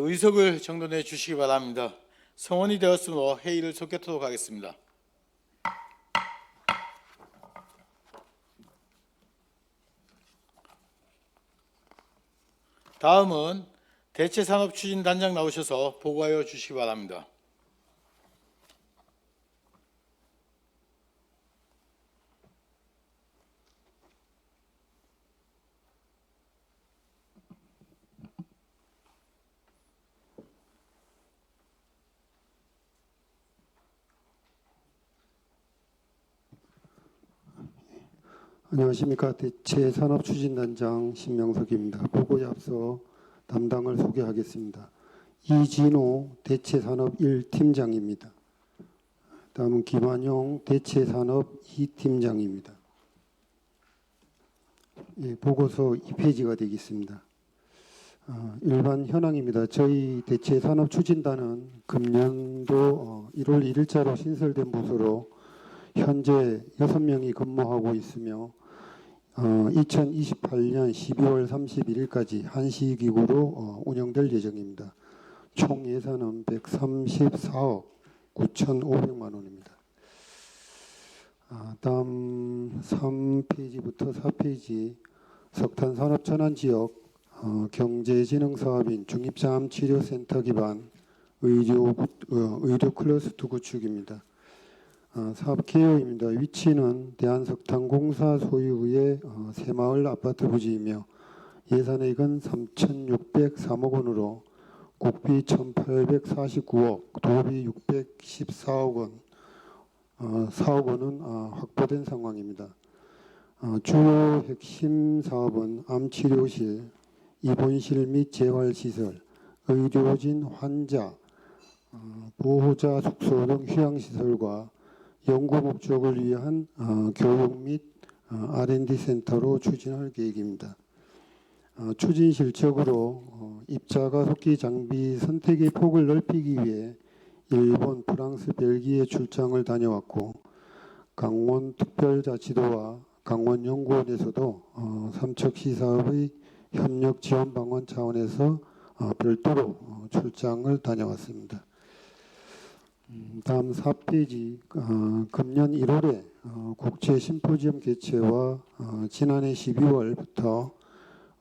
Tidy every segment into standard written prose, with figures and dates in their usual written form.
의석을 정돈해 주시기 바랍니다. 성원이 되었으므로 회의를 속개토록 하겠습니다. 다음은 대체산업추진단장 나오셔서 보고하여 주시기 바랍니다. 안녕하십니까. 대체산업추진단장 신명석입니다. 보고에 앞서 담당을 소개하겠습니다. 이진호 대체산업 1팀장입니다. 다음은 김환용 대체산업 2팀장입니다. 보고서 2페이지가 되겠습니다. 일반 현황입니다. 저희 대체산업추진단은 금년도 1월 1일자로 신설된 부서로 현재 6명이 근무하고 있으며 2028년 12월 31일까지 한시기구로 운영될 예정입니다. 총 예산은 134억 9,500만 원입니다. 다음 3페이지부터 4페이지 석탄산업전환지역 경제진흥사업인 중립자암치료센터 기반 의료 클러스터 구축입니다. 사업 개요입니다. 위치는 대한석탄공사 소유의 새마을 아파트 부지이며 예산액은 3,603억 원으로 국비 1,849억, 도비 614억 원, 4억 원은 확보된 상황입니다. 주요 핵심 사업은 암치료실, 입원실 및 재활시설, 의료진 환자, 보호자 숙소 등 휴양시설과 연구 목적을 위한 교육 및 R&D 센터로 추진할 계획입니다. 추진 실적으로 입자가 속기 장비 선택의 폭을 넓히기 위해 일본, 프랑스, 벨기에 출장을 다녀왔고 강원 특별자치도와 강원연구원에서도 삼척시 사업의 협력 지원 방안 차원에서 별도로 출장을 다녀왔습니다. 다음 4페이지 금년 1월에 국제 심포지엄 개최와 지난해 12월부터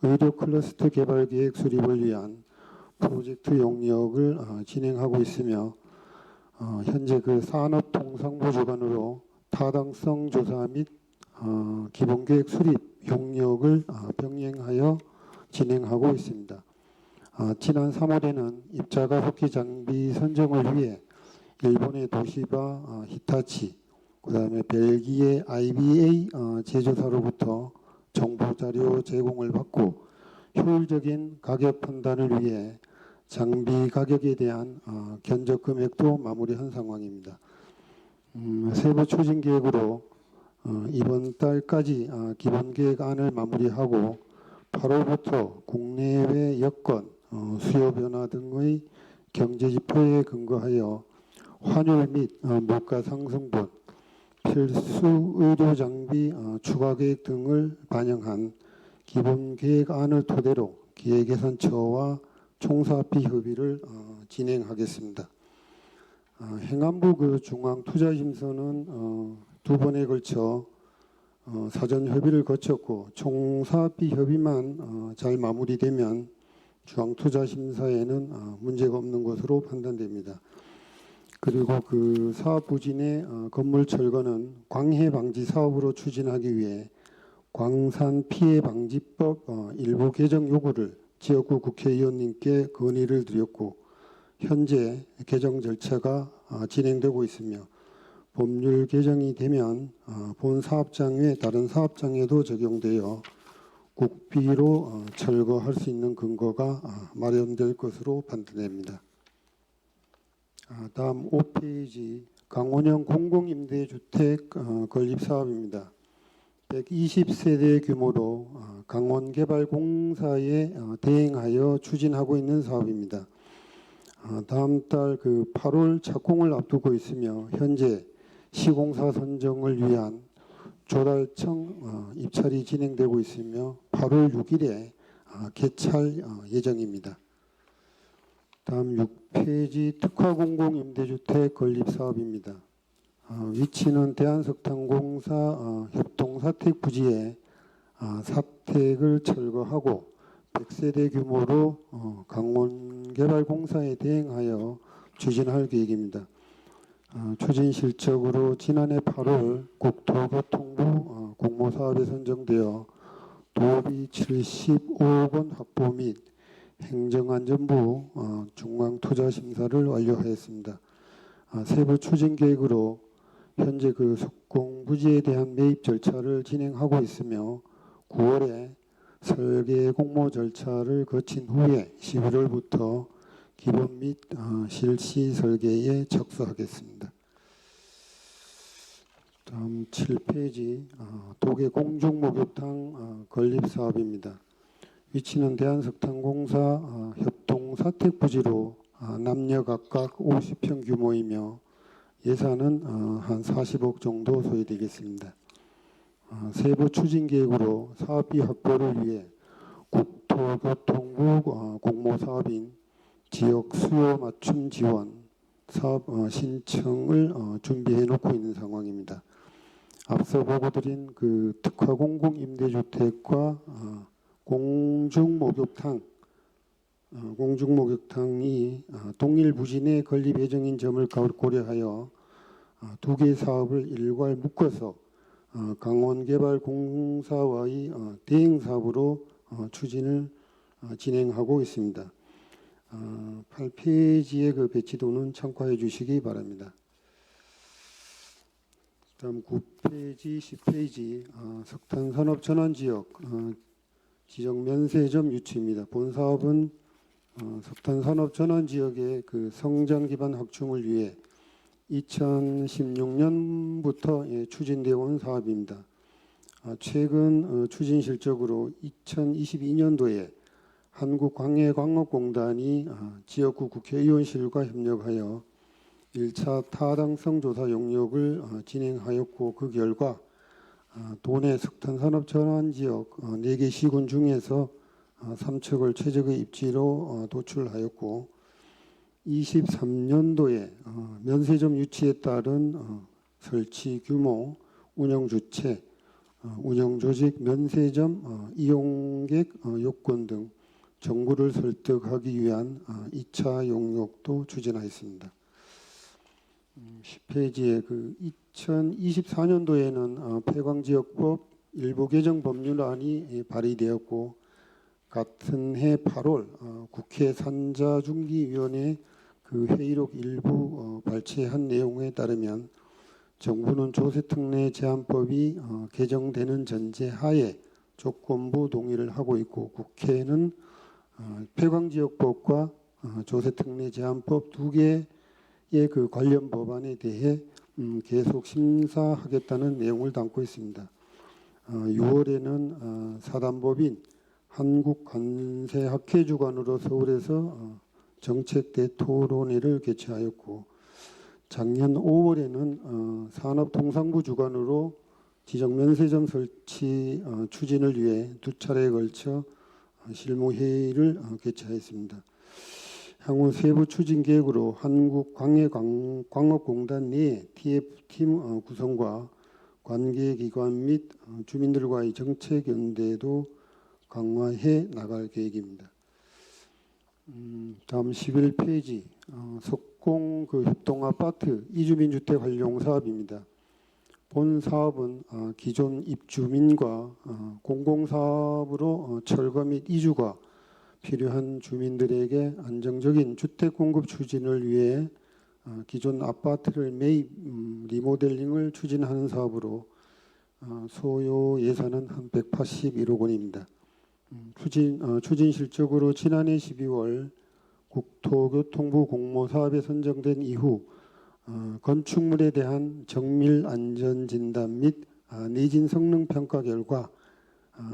의료 클러스터 개발 계획 수립을 위한 프로젝트 용역을 진행하고 있으며 현재 그 산업통상부 주관으로 타당성 조사 및 기본계획 수립 용역을 병행하여 진행하고 있습니다. 지난 3월에는 입자가 속기 장비 선정을 위해 일본의 도시바 히타치, 그다음에 벨기에 IBA 제조사로부터 정보 자료 제공을 받고 효율적인 가격 판단을 위해 장비 가격에 대한 견적 금액도 마무리한 상황입니다. 세부 추진 계획으로 이번 달까지 기본 계획안을 마무리하고 8월부터 국내외 여건, 수요 변화 등의 경제 지표에 근거하여 환율 및 물가 상승분, 필수 의료 장비 추가 계획 등을 반영한 기본 계획안을 토대로 기획예산처와 총사업비 협의를 진행하겠습니다. 행안부 그 중앙투자심서는 2번에 걸쳐 사전 협의를 거쳤고 총사업비 협의만 잘 마무리되면 중앙투자심사에는 문제가 없는 것으로 판단됩니다. 그리고 그 사업 부진의 건물 철거는 광해 방지 사업으로 추진하기 위해 광산 피해 방지법 일부 개정 요구를 지역구 국회의원님께 건의를 드렸고 현재 개정 절차가 진행되고 있으며 법률 개정이 되면 본 사업장 외 다른 사업장에도 적용되어 국비로 철거할 수 있는 근거가 마련될 것으로 판단됩니다. 다음 5페이지 강원형 공공임대주택 건립사업입니다. 120세대 규모로 강원개발공사에 대행하여 추진하고 있는 사업입니다. 다음 달 그 8월 착공을 앞두고 있으며 현재 시공사 선정을 위한 조달청 입찰이 진행되고 있으며 8월 6일에 개찰 예정입니다. 다음 6페이지 특화공공임대주택 건립사업입니다. 위치는 대한석탄공사 협동사택 부지에 사택을 철거하고 100세대 규모로 강원개발공사에 대행하여 추진할 계획입니다. 추진 실적으로 지난해 8월 국토교통부 공모사업에 선정되어 도비 75억 원 확보 및 행정안전부 중앙투자심사를 완료하였습니다. 세부 추진 계획으로 현재 그 석공부지에 대한 매입 절차를 진행하고 있으며 9월에 설계 공모 절차를 거친 후에 11월부터 기본 및 실시 설계에 착수하겠습니다. 다음 7페이지 도계 공중목욕탕 건립 사업입니다. 위치는 대한석탄공사 협동사택부지로 남녀 각각 50평 규모이며 예산은 한 40억 정도 소요되겠습니다. 세부 추진 계획으로 사업비 확보를 위해 국토교통부 공모사업인 지역 수요 맞춤 지원 사업 신청을 준비해 놓고 있는 상황입니다. 앞서 보고드린 그 특화 공공임대주택과 공중목욕탕이 동일 부지 내 건립 예정인 점을 고려하여 두 개의 사업을 일괄 묶어서 강원개발공사와의 대행 사업으로 추진을 진행하고 있습니다. 8페이지의 그 배치도는 참고해 주시기 바랍니다. 다음 9페이지, 10페이지 석탄산업전환지역 지정 면세점 유치입니다. 본 사업은 석탄산업전환지역의 그 성장 기반 확충을 위해 2016년부터 추진되어 온 사업입니다. 최근 추진 실적으로 2022년도에 한국광해광업공단이 지역구 국회의원실과 협력하여 1차 타당성 조사 용역을 진행하였고 그 결과 도내 석탄산업전환지역 4개 시군 중에서 3척을 최적의 입지로 도출하였고 23년도에 면세점 유치에 따른 설치 규모, 운영 주체, 운영 조직, 면세점, 이용객 요건 등 정부를 설득하기 위한 2차 용역도 추진하였습니다. 10페이지에 그 2024년도에는 폐광지역법 일부 개정 법률안이 발의되었고 같은 해 8월 국회 산자중기위원회 그 회의록 일부 발췌한 내용에 따르면 정부는 조세특례 제한법이 개정되는 전제하에 조건부 동의를 하고 있고 국회는 폐광지역법과 조세특례 제한법 두 개의 그 관련 법안에 대해 계속 심사하겠다는 내용을 담고 있습니다. 6월에는 사단법인 한국관세학회 주관으로 서울에서 정책 대토론회를 개최하였고 작년 5월에는 산업통상부 주관으로 지정 면세점 설치 추진을 위해 두 차례에 걸쳐 실무회의를 개최하였습니다. 향후 세부 추진 계획으로 한국광해광업공단 내 TF팀 구성과 관계기관 및 주민들과의 정책 연대도 강화해 나갈 계획입니다. 다음 11페이지 석공 그 협동아파트 이주민주택 활용 사업입니다. 본 사업은 기존 입주민과 공공사업으로 철거 및 이주가 필요한 주민들에게 안정적인 주택 공급 추진을 위해 기존 아파트를 매입 리모델링을 추진하는 사업으로 소요 예산은 한 181억 원입니다. 추진 실적으로 지난해 12월 국토교통부 공모사업에 선정된 이후 건축물에 대한 정밀 안전 진단 및 내진 성능 평가 결과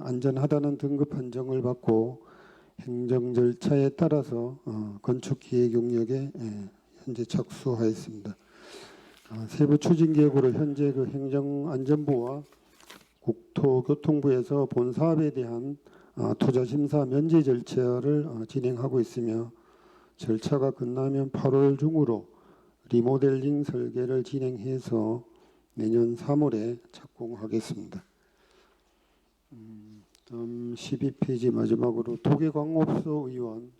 안전하다는 등급 판정을 받고 행정 절차에 따라서 건축 기획 용역에 현재 착수하였습니다. 세부 추진 계획으로 현재 그 행정안전부와 국토교통부에서 본 사업에 대한 투자 심사 면제 절차를 진행하고 있으며 절차가 끝나면 8월 중으로 리모델링 설계를 진행해서 내년 3월에 착공하겠습니다. 다음 12페이지 마지막으로 도계광업소 의원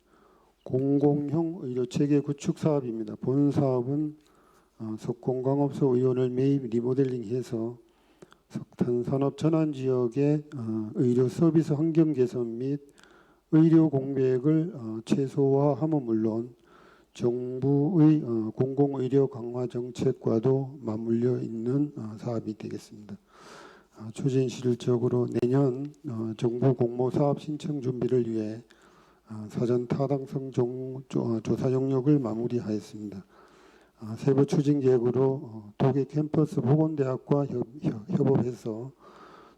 공공형 의료체계 구축 사업입니다. 본 사업은 석공광업소 의원을 매입 리모델링해서 석탄 산업 전환 지역의 의료 서비스 환경 개선 및 의료 공백을 최소화함은 물론 정부의 공공의료 강화 정책과도 맞물려 있는 사업이 되겠습니다. 추진실적으로 내년 정부 공모 사업 신청 준비를 위해 사전 타당성 조사 용역을 마무리하였습니다. 세부 추진 계획으로 도계 캠퍼스 보건대학과 협업해서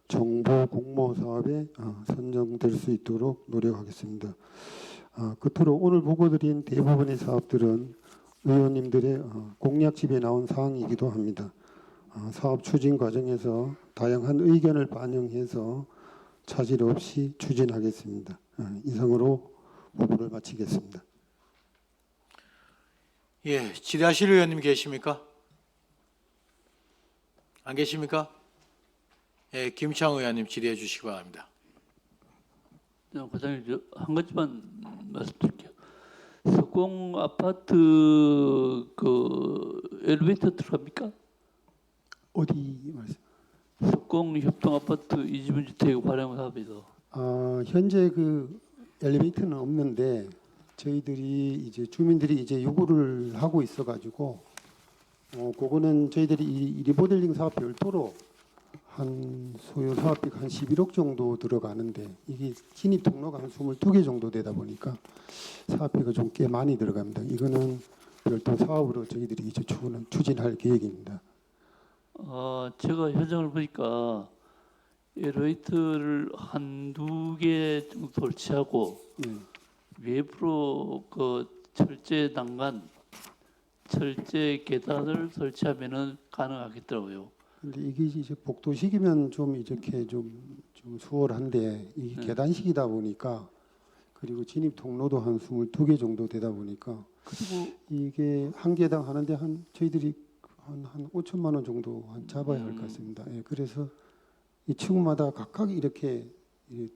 정부 공모 사업에 선정될 수 있도록 노력하겠습니다. 끝으로 오늘 보고드린 대부분의 사업들은 의원님들의 공약집에 나온 사항이기도 합니다. 사업 추진 과정에서 다양한 의견을 반영해서 차질 없이 추진하겠습니다. 이상으로 보고를 마치겠습니다. 예, 질의하실 의원님 계십니까? 안 계십니까? 예, 김창 의원님 질의해 주시기 바랍니다. 과장님, 한 가지만 말씀드릴게요. 석공 아파트 그 엘리베이터 들어갑니까? 어디 말씀? 석공 협동 아파트 이주민 주택 활용 사업에서. 현재 그 엘리베이터는 없는데 저희들이 이제 주민들이 이제 요구를 하고 있어가지고 그거는 저희들이 이 리모델링 사업 별도로 한 소요 사업비가 한 11억 정도 들어가는데 이게 진입 통로가 한 22개 정도 되다 보니까 사업비가 좀 꽤 많이 들어갑니다. 이거는 별도 사업으로 저희들이 이제 추진할 계획입니다. 제가 현장을 보니까 엘리베이터를 한두 개 정도 설치하고 외부로 그 철제 난간, 철제 계단을 설치하면은 가능하겠더라고요. 근데 이게 이제 복도식이면 좀 이렇게 좀 수월한데 이게 계단식이다 보니까 그리고 진입 통로도 한 22개 정도 되다 보니까 그리고 이게 한 개당 하는데 한 저희들이 한 5천만 원 정도 잡아야 할 것 같습니다. 예, 그래서 이 층마다 각각 이렇게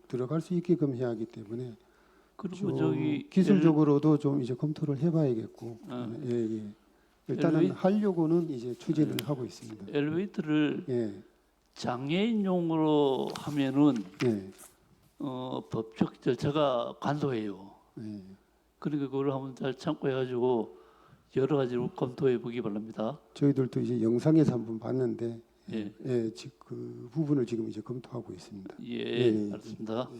들어갈 수 있게끔 해야 하기 때문에 그리고 저기 기술적으로도 좀 이제 검토를 해봐야겠고 예. 일단은 하려고는 이제 추진을 하고 있습니다. 엘리베이터를 예. 장애인용으로 하면은 예. 법적 절차가 간소해요. 예. 그러니까 그걸 한번 잘 참고해가지고 여러 가지로 검토해 보기 바랍니다. 저희들도 이제 영상에서 한번 봤는데 예, 지금 그 부분을 지금 이제 검토하고 있습니다. 예, 알겠습니다.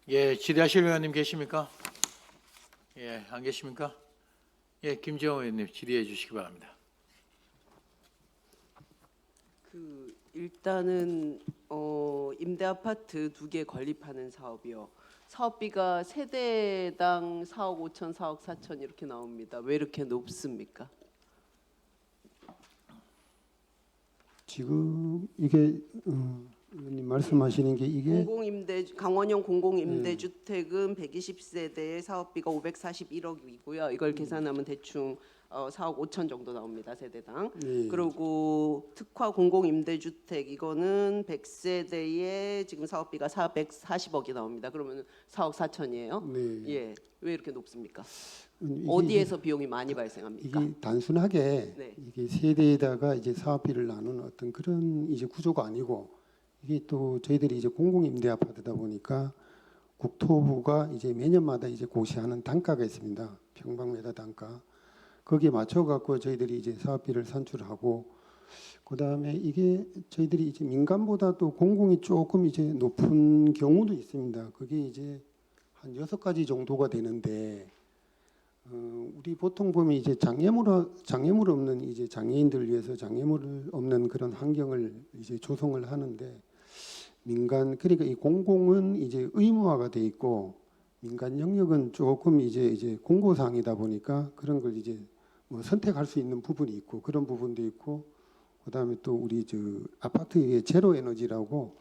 예, 질의하실 의원님 계십니까? 예, 안 계십니까? 예, 김재원 의원님 질의해 주시기 바랍니다. 일단은 임대 아파트 2개 건립하는 사업이요. 사업비가 세대당 4억 5천, 4억 4천 이렇게 나옵니다. 왜 이렇게 높습니까? 지금 이게 의원님 말씀하시는 게 이게 강원형 공공임대주택은 120세대의 사업비가 541억이고요. 이걸 계산하면 대충 4억 5천 정도 나옵니다. 세대당. 네. 그리고 특화 공공임대주택 이거는 100세대에 지금 사업비가 440억이 나옵니다. 그러면 4억 4천이에요. 네. 예, 왜 이렇게 높습니까? 이게 어디에서 비용이 많이 발생합니까? 이게 단순하게 네. 이게 세대에다가 이제 사업비를 나누는 어떤 그런 이제 구조가 아니고 이게 또 저희들이 이제 공공임대 아파트다 보니까 국토부가 이제 매년마다 이제 고시하는 단가가 있습니다. 평방미터 단가. 거기에 맞춰 갖고 저희들이 이제 사업비를 산출하고 그다음에 이게 저희들이 이제 민간보다 또 공공이 조금 이제 높은 경우도 있습니다. 그게 이제 한 6가지 정도가 되는데 우리 보통 보면 이제 장애물 없는 이제 장애인들을 위해서 장애물 없는 그런 환경을 이제 조성을 하는데 민간 그러니까 이 공공은 이제 의무화가 돼 있고 민간 영역은 조금 이제 공고사항이다 보니까 그런 걸 이제 뭐 선택할 수 있는 부분이 있고 그런 부분도 있고 그다음에 또 우리 저 아파트 위에 제로 에너지라고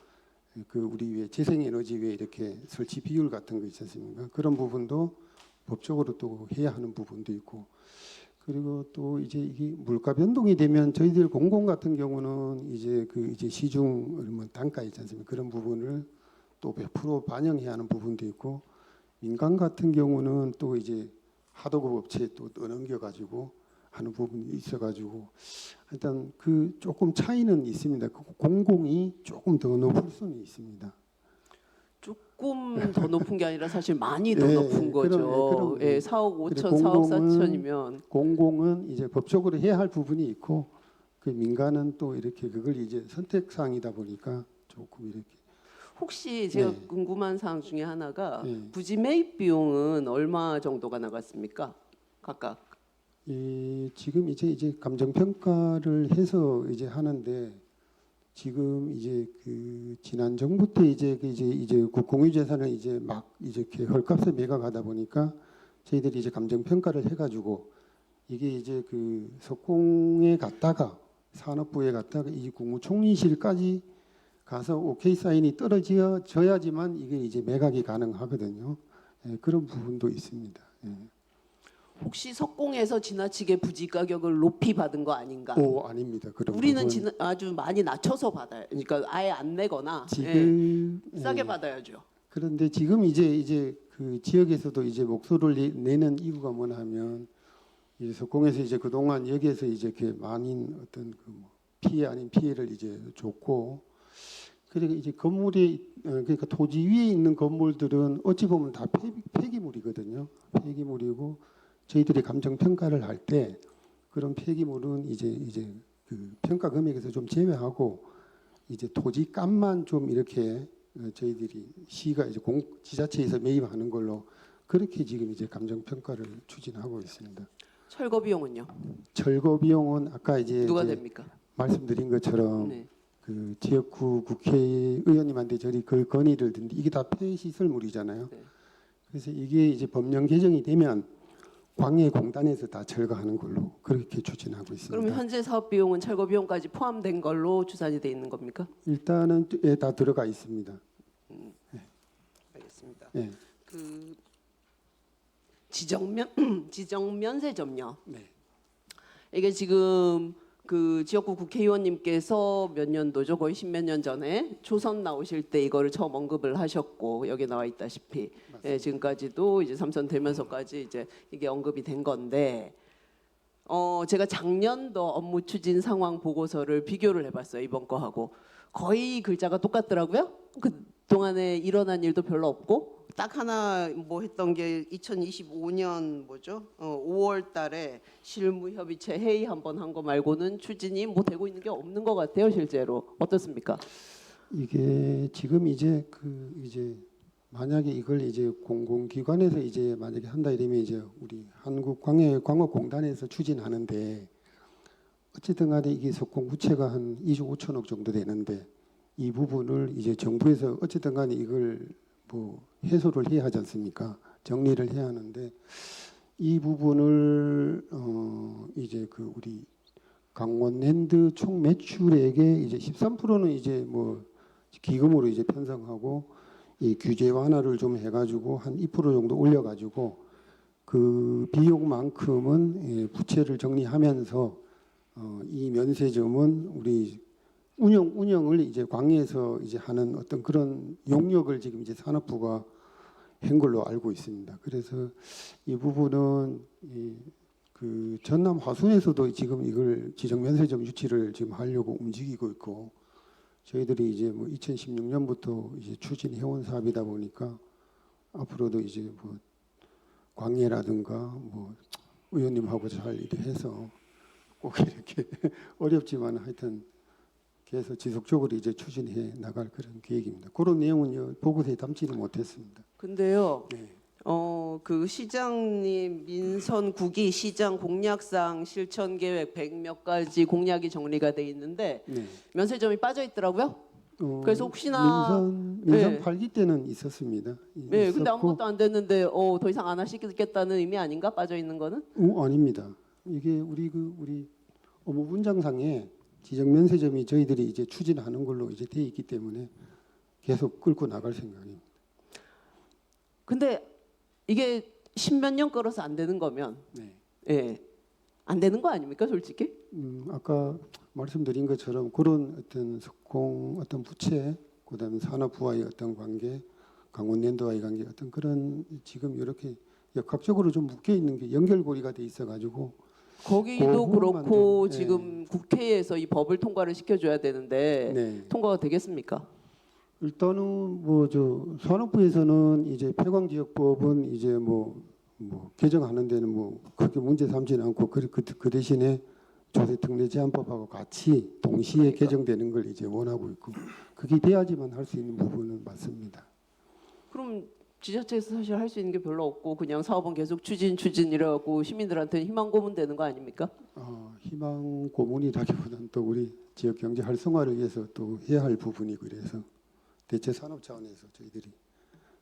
그 우리 위에 재생 에너지 위에 이렇게 설치 비율 같은 거 있지 않습니까? 그런 부분도 법적으로 또 해야 하는 부분도 있고, 그리고 또 이제 이게 물가 변동이 되면 저희들 공공 같은 경우는 이제 그 이제 시중 뭐 단가 있지 않습니까? 그런 부분을 또 100% 반영해야 하는 부분도 있고, 민간 같은 경우는 또 이제 하도급 업체에 또 떠넘겨 가지고 하는 부분이 있어가지고 일단 그 조금 차이는 있습니다. 그 공공이 조금 더 높을 수는 있습니다. 조금 더 높은 게 아니라 사실 많이 더 네, 높은 거죠. 그럼, 예, 4억 5천, 그래, 4억 공공은 4천이면 공공은 이제 법적으로 해야 할 부분이 있고, 그 민간은 또 이렇게 그걸 이제 선택사항이다 보니까 조금 이렇게. 혹시 제가 네. 궁금한 사항 중에 하나가 네. 부지 매입 비용은 얼마 정도가 나갔습니까? 각각. 지금 이제 감정 평가를 해서 이제 하는데, 지금 이제 그 지난 정부 때 이제 국공유재산을 이제 막 이렇게 헐값에 매각하다 보니까 저희들이 이제 감정 평가를 해가지고 이게 이제 그 석공에 갔다가 산업부에 갔다가 이 국무총리실까지 가서 오케이 사인이 떨어져야지만 이게 이제 매각이 가능하거든요. 예, 그런 부분도 있습니다. 예. 혹시 석공에서 지나치게 부지 가격을 높이 받은 거 아닌가? 아닙니다. 그런 우리는 부분. 아주 많이 낮춰서 받아요. 그러니까 아예 안 내거나 지금 싸게 예. 받아야죠. 그런데 지금 이제 그 지역에서도 이제 목소리를 내는 이유가 뭐냐 하면, 이제 석공에서 이제 그동안 여기에서 이제 이렇게 많은 어떤 그뭐 피해 아닌 피해를 이제 줬고, 그리고 이제 건물이 그러니까 토지 위에 있는 건물들은 어찌 보면 다 폐기물이거든요. 폐기물이고, 저희들이 감정 평가를 할 때 그런 폐기물은 이제 그 평가 금액에서 좀 제외하고 이제 토지 값만 좀 이렇게 저희들이 시가 이제 지자체에서 매입하는 걸로 그렇게 지금 이제 감정 평가를 추진하고 있습니다. 철거 비용은요? 철거 비용은 아까 이제 누가 됩니까? 말씀드린 것처럼 네. 그 지역구 국회의원님한테 저희 그 건의를 듣는데 이게 다 폐시설물이잖아요. 네. 그래서 이게 이제 법령 개정이 되면 광해공단에서 다 철거하는 걸로 그렇게 추진하고 있습니다. 그러면 현재 사업 비용은 철거 비용까지 포함된 걸로 추산이 돼 있는 겁니까? 일단은 다 들어가 있습니다. 알겠습니다. 예. 그 지정 면세점요. 네. 이게 지금 그 지역구 국회의원님께서 몇 년도죠? 거의 십몇 년 전에 초선 나오실 때 이거를 처음 언급을 하셨고, 여기 나와 있다시피 예, 지금까지도 이제 3선 되면서까지 이제 이게 언급이 된 건데, 제가 작년도 업무 추진 상황 보고서를 비교를 해봤어요. 이번 거하고 거의 글자가 똑같더라고요. 그 동안에 일어난 일도 별로 없고, 딱 하나 뭐 했던 게 2025년 뭐죠? 5월달에 실무협의체 회의 한번 한 거 말고는 추진이 뭐 되고 있는 게 없는 것 같아요. 실제로 어떻습니까? 이게 지금 이제 이제 만약에 이걸 이제 공공기관에서 이제 만약에 한다 이러면 이제 우리 한국광역공단에서 추진하는데, 어쨌든 간에 이게 석공 부채가 한 2조 5천억 정도 되는데, 이 부분을 이제 정부에서 어쨌든 간에 이걸 뭐 해소를 해야 하지 않습니까? 정리를 해야 하는데, 이 부분을 이제 그 우리 강원랜드 총 매출액의 이제 13%는 이제 뭐 기금으로 이제 편성하고, 이 규제 완화를 좀 해가지고 한 2% 정도 올려가지고 그 비용만큼은 부채를 정리하면서 이 면세점은 우리 운영을 이제 광해에서 이제 하는 어떤 그런 용역을 지금 이제 산업부가 한 걸로 알고 있습니다. 그래서 이 부분은 그 전남 화순에서도 지금 이걸 지정 면세점 유치를 지금 하려고 움직이고 있고, 저희들이 이제 뭐 2016년부터 이제 추진해온 사업이다 보니까 앞으로도 이제 뭐 광해라든가 뭐 의원님하고 잘 일해서 꼭 이렇게 어렵지만 하여튼 계속 지속적으로 이제 추진해 나갈 그런 계획입니다. 그런 내용은 보고서에 담지는 못했습니다. 근데요. 네. 그 시장님 민선 9기 시장 공약상 실천 계획 100몇 가지 공약이 정리가 돼 있는데 네. 면세점이 빠져 있더라고요. 그래서 혹시나 민선 네. 8기 때는 있었습니다. 네, 근데 있었고, 아무것도 안 됐는데 더 이상 안 하시겠다는 의미 아닌가? 빠져 있는 거는? 아닙니다. 이게 우리 업무분장상에 지정 면세점이 저희들이 이제 추진하는 걸로 이제 돼 있기 때문에 계속 끌고 나갈 생각입니다. 근데 이게 십몇 년 끌어서 안 되는 거면 네. 예. 안 되는 거 아닙니까, 솔직히? 아까 말씀드린 것처럼 그런 어떤 석공 어떤 부채, 그다음에 산업부와의 어떤 관계, 강원랜드와의 관계 어떤 그런 지금 이렇게 역학적으로 좀 묶여 있는 게 연결고리가 돼 있어가지고 거기도 그 그렇고 부분만 좀, 지금 국회에서 이 법을 통과를 시켜줘야 되는데 네. 통과가 되겠습니까? 일단은 뭐 저 산업부에서는 이제 폐광지역법은 이제 뭐 개정하는 데는 뭐 그렇게 문제 삼지는 않고 그 대신에 조세특례제한법하고 같이 동시에 그러니까. 개정되는 걸 이제 원하고 있고 그게 돼야지만 할 수 있는 부분은 맞습니다. 그럼 지자체에서 사실 할 수 있는 게 별로 없고 그냥 사업은 계속 추진이라고 시민들한테 희망 고문 되는 거 아닙니까? 희망 고문이라기보다는 또 우리 지역 경제 활성화를 위해서 또 해야 할 부분이 그래서 대체 산업 차원에서 저희들이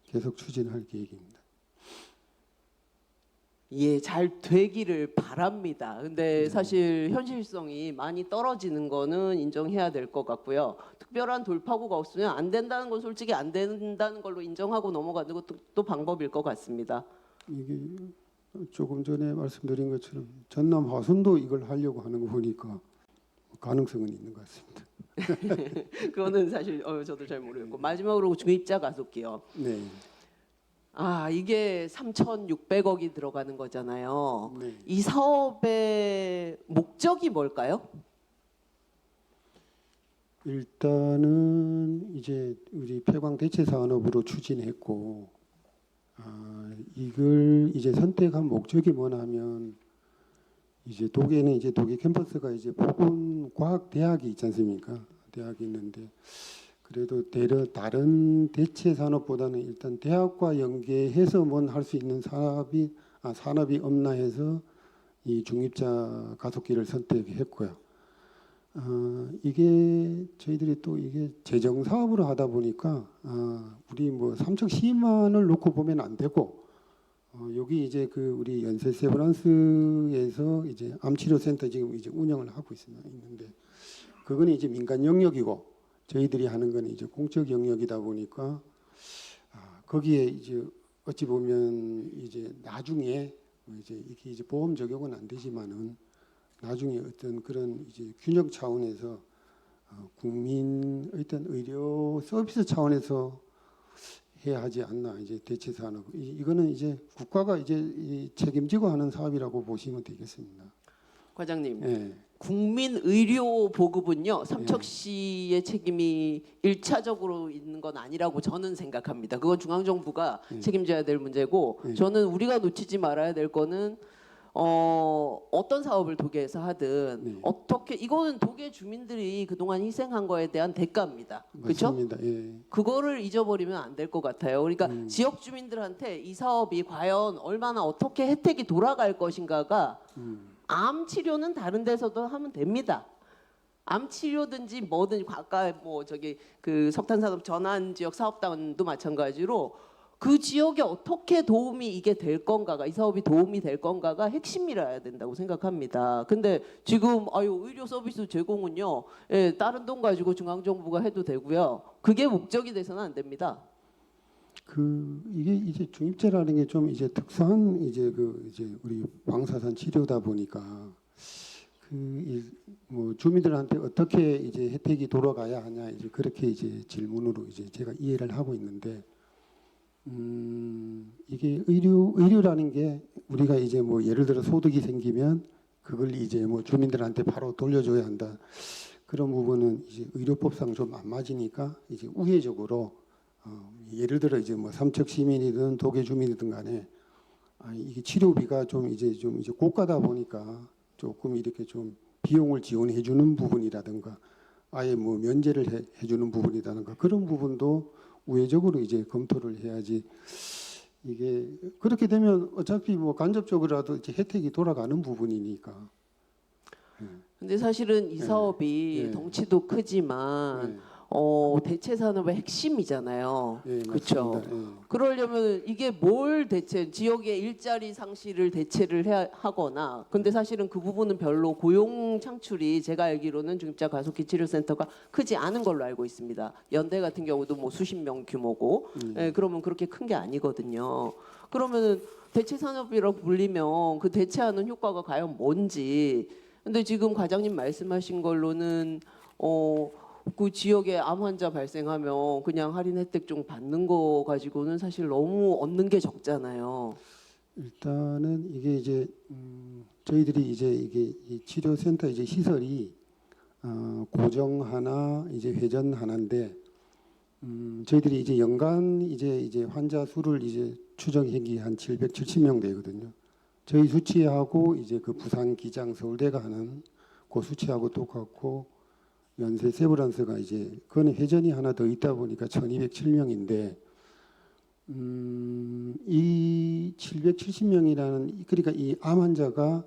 계속 추진할 계획입니다. 예, 잘 되기를 바랍니다. 근데 사실 현실성이 많이 떨어지는 거는 인정해야 될 것 같고요. 특별한 돌파구가 없으면 안 된다는 건 솔직히 안 된다는 걸로 인정하고 넘어가는 것도 또 방법일 것 같습니다. 이게 조금 전에 말씀드린 것처럼 전남 화순도 이걸 하려고 하는 거 보니까 가능성은 있는 것 같습니다. 그거는 사실 저도 잘 모르겠고 마지막으로 중입자 가속기요. 네. 이게 3,600억이 들어가는 거잖아요. 네. 이 사업의 목적이 뭘까요? 일단은 이제 우리 폐광 대체 산업으로 추진했고 이걸 이제 선택한 목적이 뭐냐면 이제 독에는 이제 독일 캠퍼스가 이제 보건과학대학이 있지 않습니까? 대학이 있는데 그래도 다른 대체 산업보다는 일단 대학과 연계해서 뭔 할 수 있는 산업이 없나 해서 이 중입자 가속기를 선택했고요. 이게 저희들이 또 이게 재정 사업으로 하다 보니까 우리 뭐 삼척 시만을 놓고 보면 안 되고 여기 이제 그 우리 연세 세브란스에서 이제 암치료센터 지금 이제 운영을 하고 있는데 그거는 이제 민간 영역이고 저희들이 하는 건 이제 공적 영역이다 보니까 거기에 이제 어찌 보면 이제 나중에 이제 이게 이제 보험 적용은 안 되지만은 나중에 어떤 그런 이제 균형 차원에서 국민 어떤 의료 서비스 차원에서 해야 하지 않나 이제 대체 산업 이거는 이제 국가가 이제 책임지고 하는 사업이라고 보시면 되겠습니다. 과장님, 네. 국민 의료 보급은요 삼척시의 책임이 일차적으로 있는 건 아니라고 저는 생각합니다. 그건 중앙정부가 책임져야 될 문제고 저는 우리가 놓치지 말아야 될 거는 어떤 사업을 도계에서 하든 어떻게 이거는 도계 주민들이 그동안 희생한 거에 대한 대가입니다. 그렇죠? 맞습니다. 예. 그거를 잊어버리면 안 될 것 같아요. 그러니까 지역 주민들한테 이 사업이 과연 얼마나 어떻게 혜택이 돌아갈 것인가가 암 치료는 다른 데서도 하면 됩니다. 암 치료든지 뭐든 아까 뭐 저기 그 석탄산업 전환 지역 사업단도 마찬가지로 그 지역에 어떻게 도움이 이게 될 건가가 이 사업이 도움이 될 건가가 핵심이라야 된다고 생각합니다. 근데 지금 의료 서비스 제공은요, 예, 다른 돈 가지고 중앙정부가 해도 되고요. 그게 목적이 돼서는 안 됩니다. 이게 이제 중입제라는 게 좀 이제 특수한 이제 이제 우리 방사선 치료다 보니까 뭐 주민들한테 어떻게 이제 혜택이 돌아가야 하냐 이제 그렇게 이제 질문으로 이제 제가 이해를 하고 있는데 이게 의료라는 게 우리가 이제 뭐 예를 들어 소득이 생기면 그걸 이제 뭐 주민들한테 바로 돌려줘야 한다 그런 부분은 이제 의료법상 좀 안 맞으니까 이제 우회적으로 예를 들어 이제 뭐 삼척 시민이든 도계 주민이든 간에 이게 치료비가 좀 이제 고가다 보니까 조금 이렇게 좀 비용을 지원해 주는 부분이라든가 아예 뭐 면제를 해 주는 부분이라든가 그런 부분도 우회적으로 이제 검토를 해야지 이게 그렇게 되면 어차피 뭐 간접적으로라도 이제 혜택이 돌아가는 부분이니까. 근데 사실은 이 사업이 덩치도 크지만 대체 산업의 핵심이잖아요. 예, 그렇죠. 맞습니다. 예. 그러려면 이게 뭘 대체 지역의 일자리 상실을 대체를 하거나 근데 사실은 그 부분은 별로 고용 창출이 제가 알기로는 중입자 가속기 치료센터가 크지 않은 걸로 알고 있습니다. 연대 같은 경우도 뭐 수십 명 규모고 예, 그러면 그렇게 큰 게 아니거든요. 그러면은 대체 산업이라고 불리면 그 대체하는 효과가 과연 뭔지 근데 지금 과장님 말씀하신 걸로는 그 지역에 암 환자 발생하면 그냥 할인 혜택 좀 받는 거 가지고는 사실 너무 얻는 게 적잖아요. 일단은 이게 이제 저희들이 이제 이게 이 치료센터 이제 시설이 고정 하나 이제 회전 하나인데 저희들이 이제 연간 이제 환자 수를 이제 추정한 게 한 770명 되거든요. 저희 수치하고 이제 그 부산 기장 서울대가 하는 그 수치하고 똑같고 연세 세브란스가 이제 그거는 회전이 하나 더 있다 보니까 1207명인데 이 770명이라는 그러니까 이 암 환자가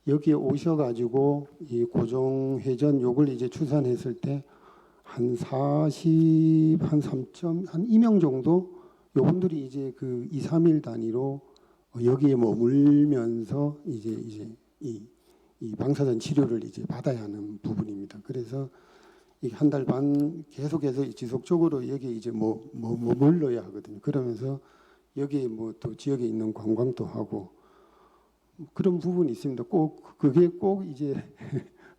여기에 오셔가지고 이 고정 회전 요걸 이제 추산했을 때 한 40, 한 3점, 한 2명 정도 요분들이 이제 그 2, 3일 단위로 여기에 머물면서 이제 이 방사선 치료를 이제 받아야 하는 부분입니다. 그래서 이 한 달 반 계속해서 지속적으로 여기에 이제 머물러야 하거든요. 그러면서 여기에 뭐 또 지역에 있는 관광도 하고 그런 부분이 있습니다. 꼭 그게 꼭 이제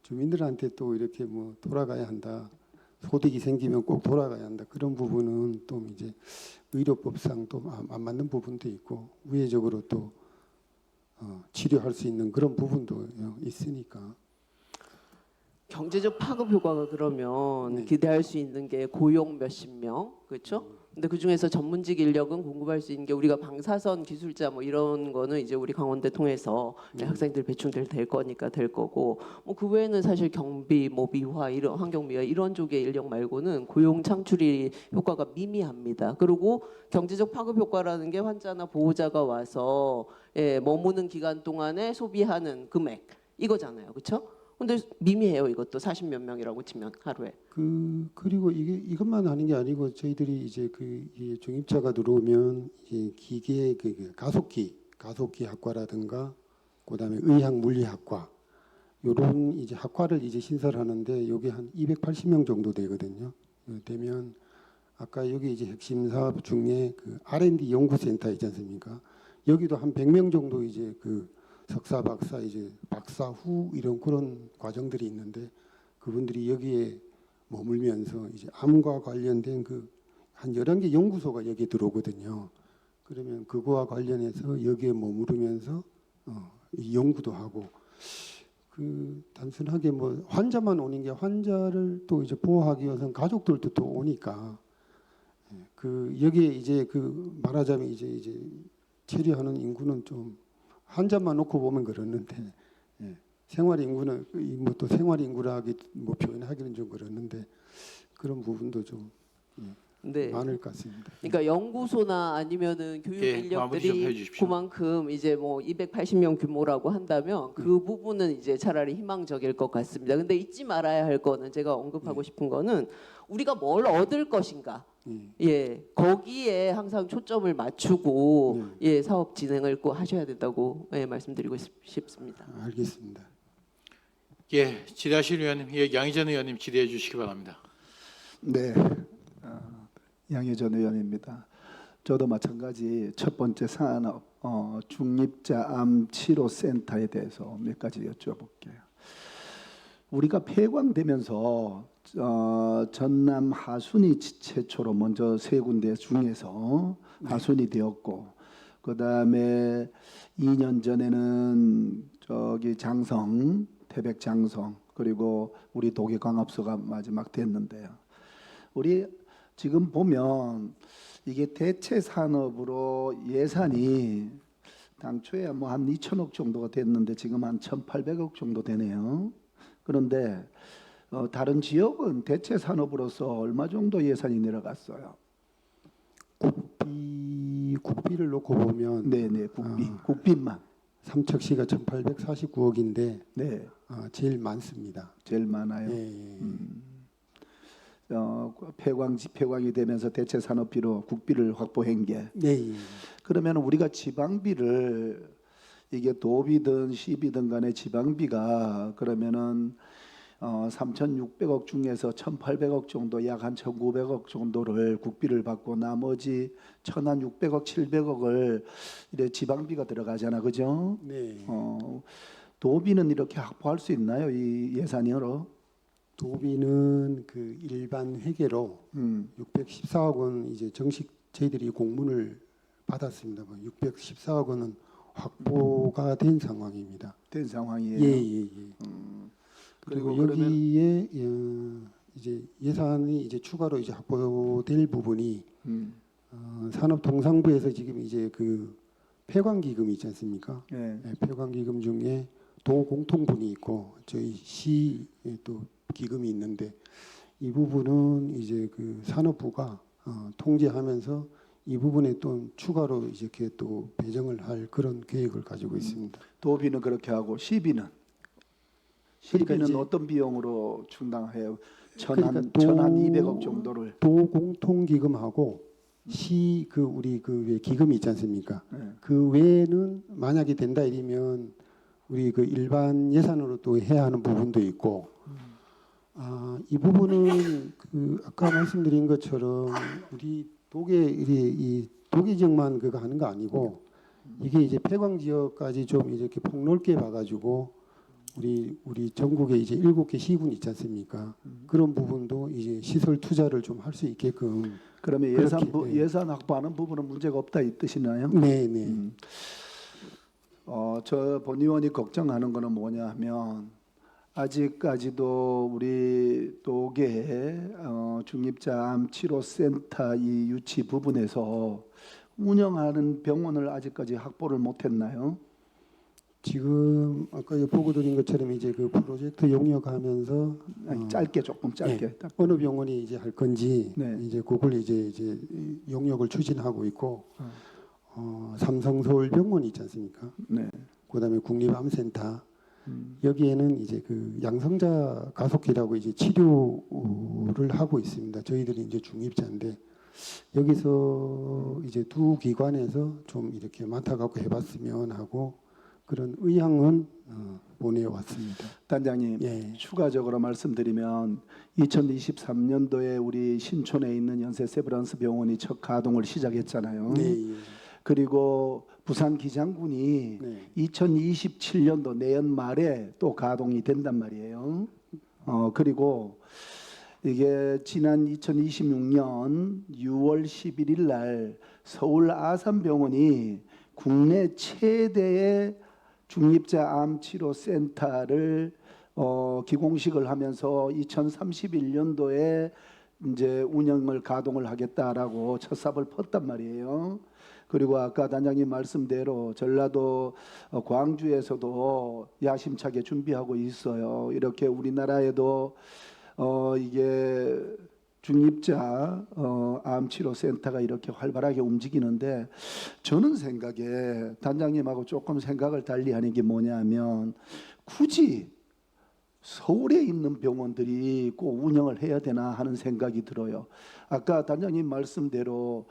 주민들한테 또 이렇게 뭐 돌아가야 한다. 소득이 생기면 꼭 돌아가야 한다. 그런 부분은 또 이제 의료법상 또 안 맞는 부분도 있고 우회적으로 또 치료할 수 있는 그런 부분도 있으니까. 경제적 파급 효과가 그러면 네. 기대할 수 있는 게 고용 몇십 명, 그렇죠? 근데 그 중에서 전문직 인력은 공급할 수 있는 게 우리가 방사선 기술자 뭐 이런 거는 이제 우리 강원대 통해서 학생들 배출될 거니까 될 거고 뭐 그 외에는 사실 경비, 뭐 미화 이런 환경 미화 이런 쪽의 인력 말고는 고용 창출이 효과가 미미합니다. 그리고 경제적 파급 효과라는 게 환자나 보호자가 와서 머무는 기간 동안에 소비하는 금액 이거잖아요, 그렇죠? 근데 미미해요. 이것도 40몇 명이라고 치면 하루에. 그리고 이것만 하는 게 아니고 저희들이 이제 이 중입자가 들어오면 이 기계 가속기 학과라든가 그다음에 의학 물리학과 요런 이제 학과를 이제 신설하는데 여기 한 280명 정도 되거든요. 되면 아까 여기 이제 핵심 사업 중에 그 R&D 연구센터 있지 않습니까? 여기도 한 100명 정도 이제 그 석사, 박사, 이제 박사 후 이런 그런 과정들이 있는데 그분들이 여기에 머물면서 이제 암과 관련된 그 한 11개 연구소가 여기에 들어오거든요. 그러면 그거와 관련해서 여기에 머무르면서 이 연구도 하고 그 단순하게 뭐 환자만 오는 게 환자를 또 이제 보호하기 위해서는 가족들도 또 오니까 그 여기에 이제 그 말하자면 이제 체류하는 인구는 좀 환자만 놓고 보면 그렇는데 생활 인구는 뭐 또 생활 인구라 하기 뭐 표현하기는 좀 그렇는데 그런 부분도 좀 네. 많을 것 같습니다. 그러니까 연구소나 아니면은 교육 마무리 좀 인력들이 해주십시오. 그만큼 이제 뭐 280명 규모라고 한다면 그 부분은 이제 차라리 희망적일 것 같습니다. 근데 잊지 말아야 할 거는 제가 언급하고 싶은 거는 우리가 뭘 얻을 것인가. 거기에 항상 초점을 맞추고 사업 진행을 꼭 하셔야 된다고 말씀드리고 싶습니다. 알겠습니다. 예, 질의하실 의원님, 양희전 의원님 질의해 주시기 바랍니다. 네, 양혜전 의원입니다. 저도 마찬가지 첫 번째 산업 중립자 암 치료 센터에 대해서 몇 가지 여쭤볼게요. 우리가 폐광되면서 전남 하순이 최초로 먼저 세 군데 중에서 하순이 되었고, 그 다음에 2년 전에는 저기 장성, 태백 장성, 그리고 우리 도계광합소가 마지막 됐는데요. 우리 지금 보면 이게 대체 산업으로 예산이 당초에 뭐 한 2천억 정도가 됐는데 지금 한 1,800억 정도 되네요. 그런데 다른 지역은 대체 산업으로서 얼마 정도 예산이 내려갔어요? 국비를 놓고 보면 네네, 국비만 삼척시가 1,849억인데 네 제일 많습니다. 제일 많아요. 예. 폐광이 되면서 대체 산업비로 국비를 확보한 게 네, 예. 그러면 우리가 지방비를 이게 도비든 시비든 간에 지방비가 그러면은 3,600억 중에서 1,800억 정도 약 한 1,900억 정도를 국비를 받고 나머지 1,600억 700억을 이래 지방비가 들어가잖아, 그죠? 네. 도비는 이렇게 확보할 수 있나요, 이 예산으로? 도비는 그 일반 회계로 614억 원 이제 정식 저희들이 공문을 받았습니다. 614억 원은 확보가 된 상황입니다. 된 상황이에요. 예, 예, 예. 그리고 그리고 여기에 이제 예산이 이제 추가로 이제 확보될 부분이 산업통상부에서 지금 이제 그 폐광기금이 있지 않습니까? 예. 네, 폐광기금 중에 도공통분이 있고 저희 시 또 기금이 있는데 이 부분은 이제 그 산업부가 통제하면서 이 부분에 또 추가로 이렇게 또 배정을 할 그런 계획을 가지고 있습니다. 도비는 그렇게 하고 시비는 그러니까 시비는 이제- 어떤 비용으로 충당해요? 그러니까 1,200억 정도를. 도공통기금하고 시 그 우리 그 외 기금이 있지 않습니까? 네. 그 외에는 만약에 된다 이러면 우리 그 일반 예산으로 또 해야 하는 부분도 있고 이 부분은 그 아까 말씀드린 것처럼 우리 이 도계 지역만 그거 하는 거 아니고 이게 이제 폐광 지역까지 좀 이렇게 폭넓게 봐가지고 우리 전국에 이제 7개 시군 있지 않습니까? 그런 부분도 이제 시설 투자를 좀 할 수 있게끔 그러면 그렇게, 네. 예산 확보하는 부분은 문제가 없다 이 뜻이나요? 네, 네. 저 본 의원이 걱정하는 거는 뭐냐 하면 아직까지도 우리 도계 중입자 암 치료센터 이 유치 부분에서 운영하는 병원을 아직까지 확보를 못했나요? 지금 아까 보고 드린 것처럼 이제 그 프로젝트 용역하면서 아니, 짧게 조금 짧게. 네. 어느 병원이 이제 할 건지 네. 이제 그걸 이제 용역을 추진하고 있고 삼성서울병원이 있지 않습니까? 네. 그다음에 국립암센터 여기에는 이제 그 양성자 가속기라고 이제 치료를 하고 있습니다. 저희들이 이제 중입자인데 여기서 이제 두 기관에서 좀 이렇게 맡아갖고 해봤으면 하고 그런 의향은 보내왔습니다. 단장님, 예. 추가적으로 말씀드리면 2023년도에 우리 신촌에 있는 연세 세브란스 병원이 첫 가동을 시작했잖아요. 네, 예. 그리고 부산 기장군이 네. 2027년도 내년 말에 또 가동이 된단 말이에요. 그리고 이게 지난 2026년 6월 11일 날 서울 아산병원이 국내 최대의 중입자 암 치료 센터를 기공식을 하면서 2031년도에 이제 운영을 가동을 하겠다라고 첫 삽을 텄단 말이에요. 그리고 아까 단장님 말씀대로 전라도 광주에서도 야심차게 준비하고 있어요. 이렇게 우리나라에도 이게 중입자 암치료센터가 이렇게 활발하게 움직이는데 저는 생각에 단장님하고 조금 생각을 달리하는 게 뭐냐면 굳이 서울에 있는 병원들이 꼭 운영을 해야 되나 하는 생각이 들어요. 아까 단장님 말씀대로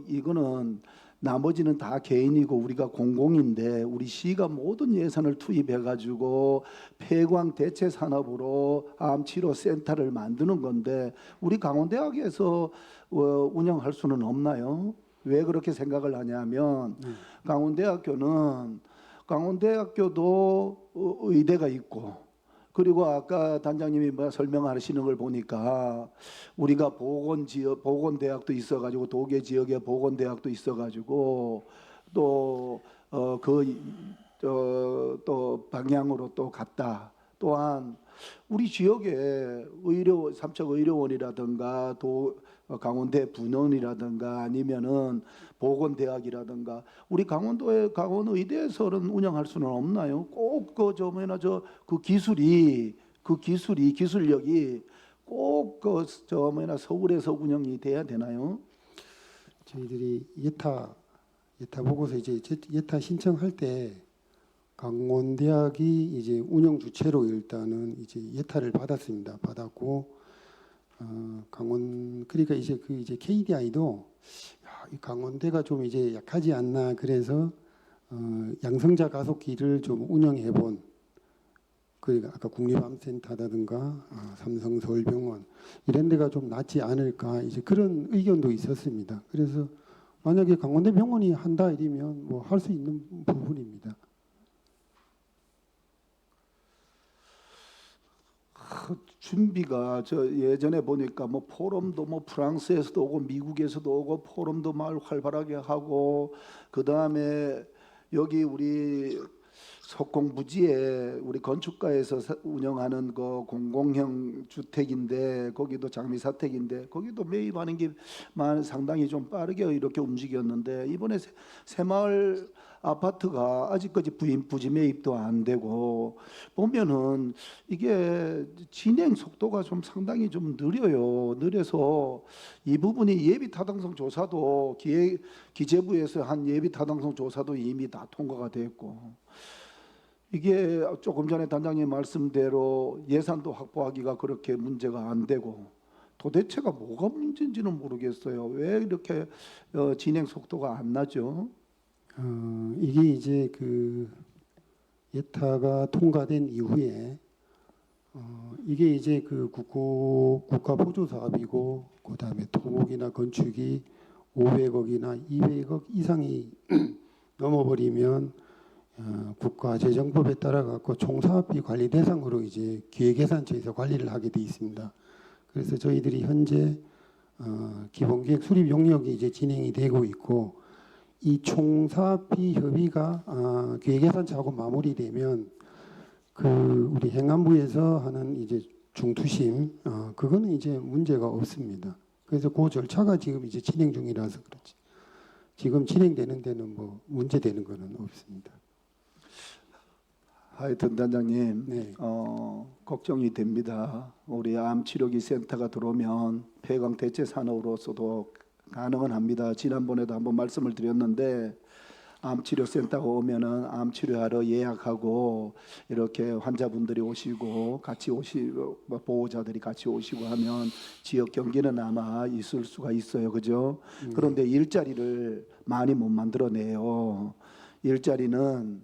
이거는 나머지는 다 개인이고 우리가 공공인데 우리 시가 모든 예산을 투입해 가지고 폐광 대체 산업으로 암치료 센터를 만드는 건데 우리 강원대학에서 운영할 수는 없나요? 왜 그렇게 생각을 하냐면 강원대학교도 의대가 있고 그리고 아까 단장님이 설명하시는 걸 보니까 우리가 보건대학도 있어가지고 도계 지역에 보건대학도 있어가지고 또 방향으로 또 갔다. 또한 우리 지역에 삼척의료원이라든가 강원대 분원이라든가 아니면은 보건대학이라든가 우리 강원의대에서는 운영할 수는 없나요? 꼭 기술력이 꼭 서울에서 운영이 돼야 되나요? 저희들이 예타 보고서 이제 예타 신청할 때 강원대학이 이제 운영 주체로 일단은 이제 예타를 받았습니다. 받았고 그러니까 이제 KDI도 이 강원대가 좀 이제 약하지 않나 그래서 양성자 가속기를 좀 운영해 본 그러니까 아까 국립암센터라든가 삼성서울병원 이런 데가 좀 낫지 않을까 이제 그런 의견도 있었습니다. 그래서 만약에 강원대 병원이 한다 이러면 뭐 할 수 있는 부분입니다. 준비가 저 예전에 보니까 뭐 포럼도 뭐 프랑스에서도 오고 미국에서도 오고 포럼도 말 활발하게 하고 그 다음에 여기 우리 석공 부지에 우리 건축가에서 운영하는 그 공공형 주택인데 거기도 장미사택인데 거기도 매입하는 게 상당히 좀 빠르게 이렇게 움직였는데 이번에 새마을 아파트가 아직까지 부지 매입도 안 되고 보면은 이게 진행 속도가 좀 상당히 좀 느려서 이 부분이 예비 타당성 조사도 기재부에서 한 예비 타당성 조사도 이미 다 통과가 됐고 이게 조금 전에 단장님 말씀대로 예산도 확보하기가 그렇게 문제가 안 되고 도대체가 뭐가 문제인지는 모르겠어요. 왜 이렇게 진행 속도가 안 나죠? 이게 이제 그 예타가 통과된 이후에 이게 이제 그 국가 보조 사업이고 그다음에 토목이나 건축이 500억이나 200억 이상이 넘어버리면 국가 재정법에 따라 갖고 총사업비 관리 대상으로 이제 기획예산처에서 관리를 하게 돼 있습니다. 그래서 저희들이 현재 기본계획 수립 용역이 이제 진행이 되고 있고 이 총사업비 협의가 기획예산처하고 마무리되면 그 우리 행안부에서 하는 이제 중투심 그거는 이제 문제가 없습니다. 그래서 그 절차가 지금 이제 진행 중이라서 그렇지. 지금 진행되는 데는 뭐 문제되는 거는 없습니다. 하여튼 단장님, 네. 걱정이 됩니다. 우리 암치료기 센터가 들어오면 폐광 대체 산업으로서도 가능은 합니다. 지난번에도 한번 말씀을 드렸는데 암치료센터가 오면은 암치료하러 예약하고 이렇게 환자분들이 오시고 같이 오시고 보호자들이 같이 오시고 하면 지역 경기는 아마 있을 수가 있어요, 그죠? 그런데 일자리를 많이 못 만들어내요. 일자리는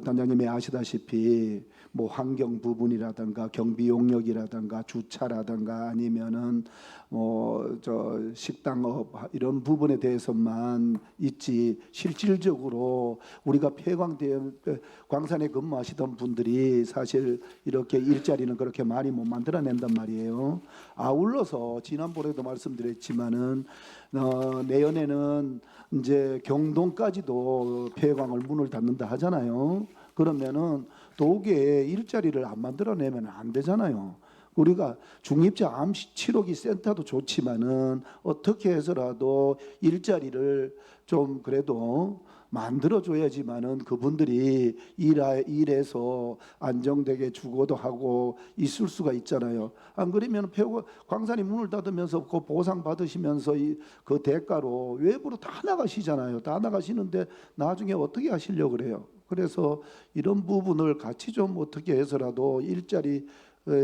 단장님이 아시다시피 뭐 환경 부분이라든가 경비 용역이라든가 주차라든가 아니면은 뭐 저 식당업 이런 부분에 대해서만 있지 실질적으로 우리가 광산에 근무하시던 분들이 사실 이렇게 일자리는 그렇게 많이 못 만들어낸단 말이에요. 아울러서 지난번에도 말씀드렸지만은 내년에는 이제 경동까지도 폐광을 문을 닫는다 하잖아요. 그러면은 도계에 일자리를 안 만들어내면 안 되잖아요. 우리가 중립자 암 치료기 센터도 좋지만은 어떻게 해서라도 일자리를 좀 그래도 만들어줘야지만은 그분들이 일해서 안정되게 주거도 하고 있을 수가 있잖아요. 안 그러면 광산이 문을 닫으면서 그 보상 받으시면서 그 대가로 외부로 다 나가시잖아요. 다 나가시는데 나중에 어떻게 하시려고 그래요? 그래서 이런 부분을 같이 좀 어떻게 해서라도 일자리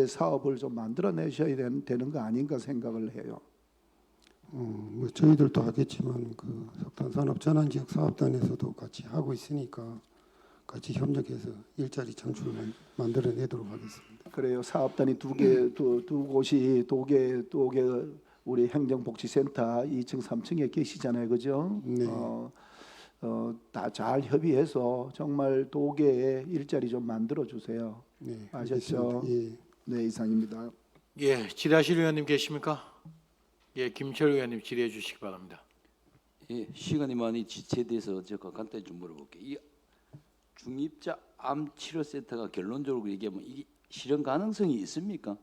사업을 좀 만들어내셔야 되는 거 아닌가 생각을 해요. 뭐 저희들도 하겠지만 그 석탄산업 전환지역 사업단에서도 같이 하고 있으니까 같이 협력해서 일자리 창출을 만들어내도록 하겠습니다. 그래요. 사업단이 두 곳이 도계 우리 행정복지센터 2층 3층에 계시잖아요, 그죠? 네. 다 잘 협의해서 정말 도계에 일자리 좀 만들어 주세요. 네, 아셨죠? 알겠습니다. 예. 네, 이상입니다. 예, 질의하실 의원님 계십니까? 예, 김철 의원님 질의해 주시기 바랍니다. 예, 시간이 많이 지체돼서 제가 간단히 좀 물어볼게요. 이 중입자 암치료센터가 결론적으로 얘기하면 이게 실현 가능성이 있습니까?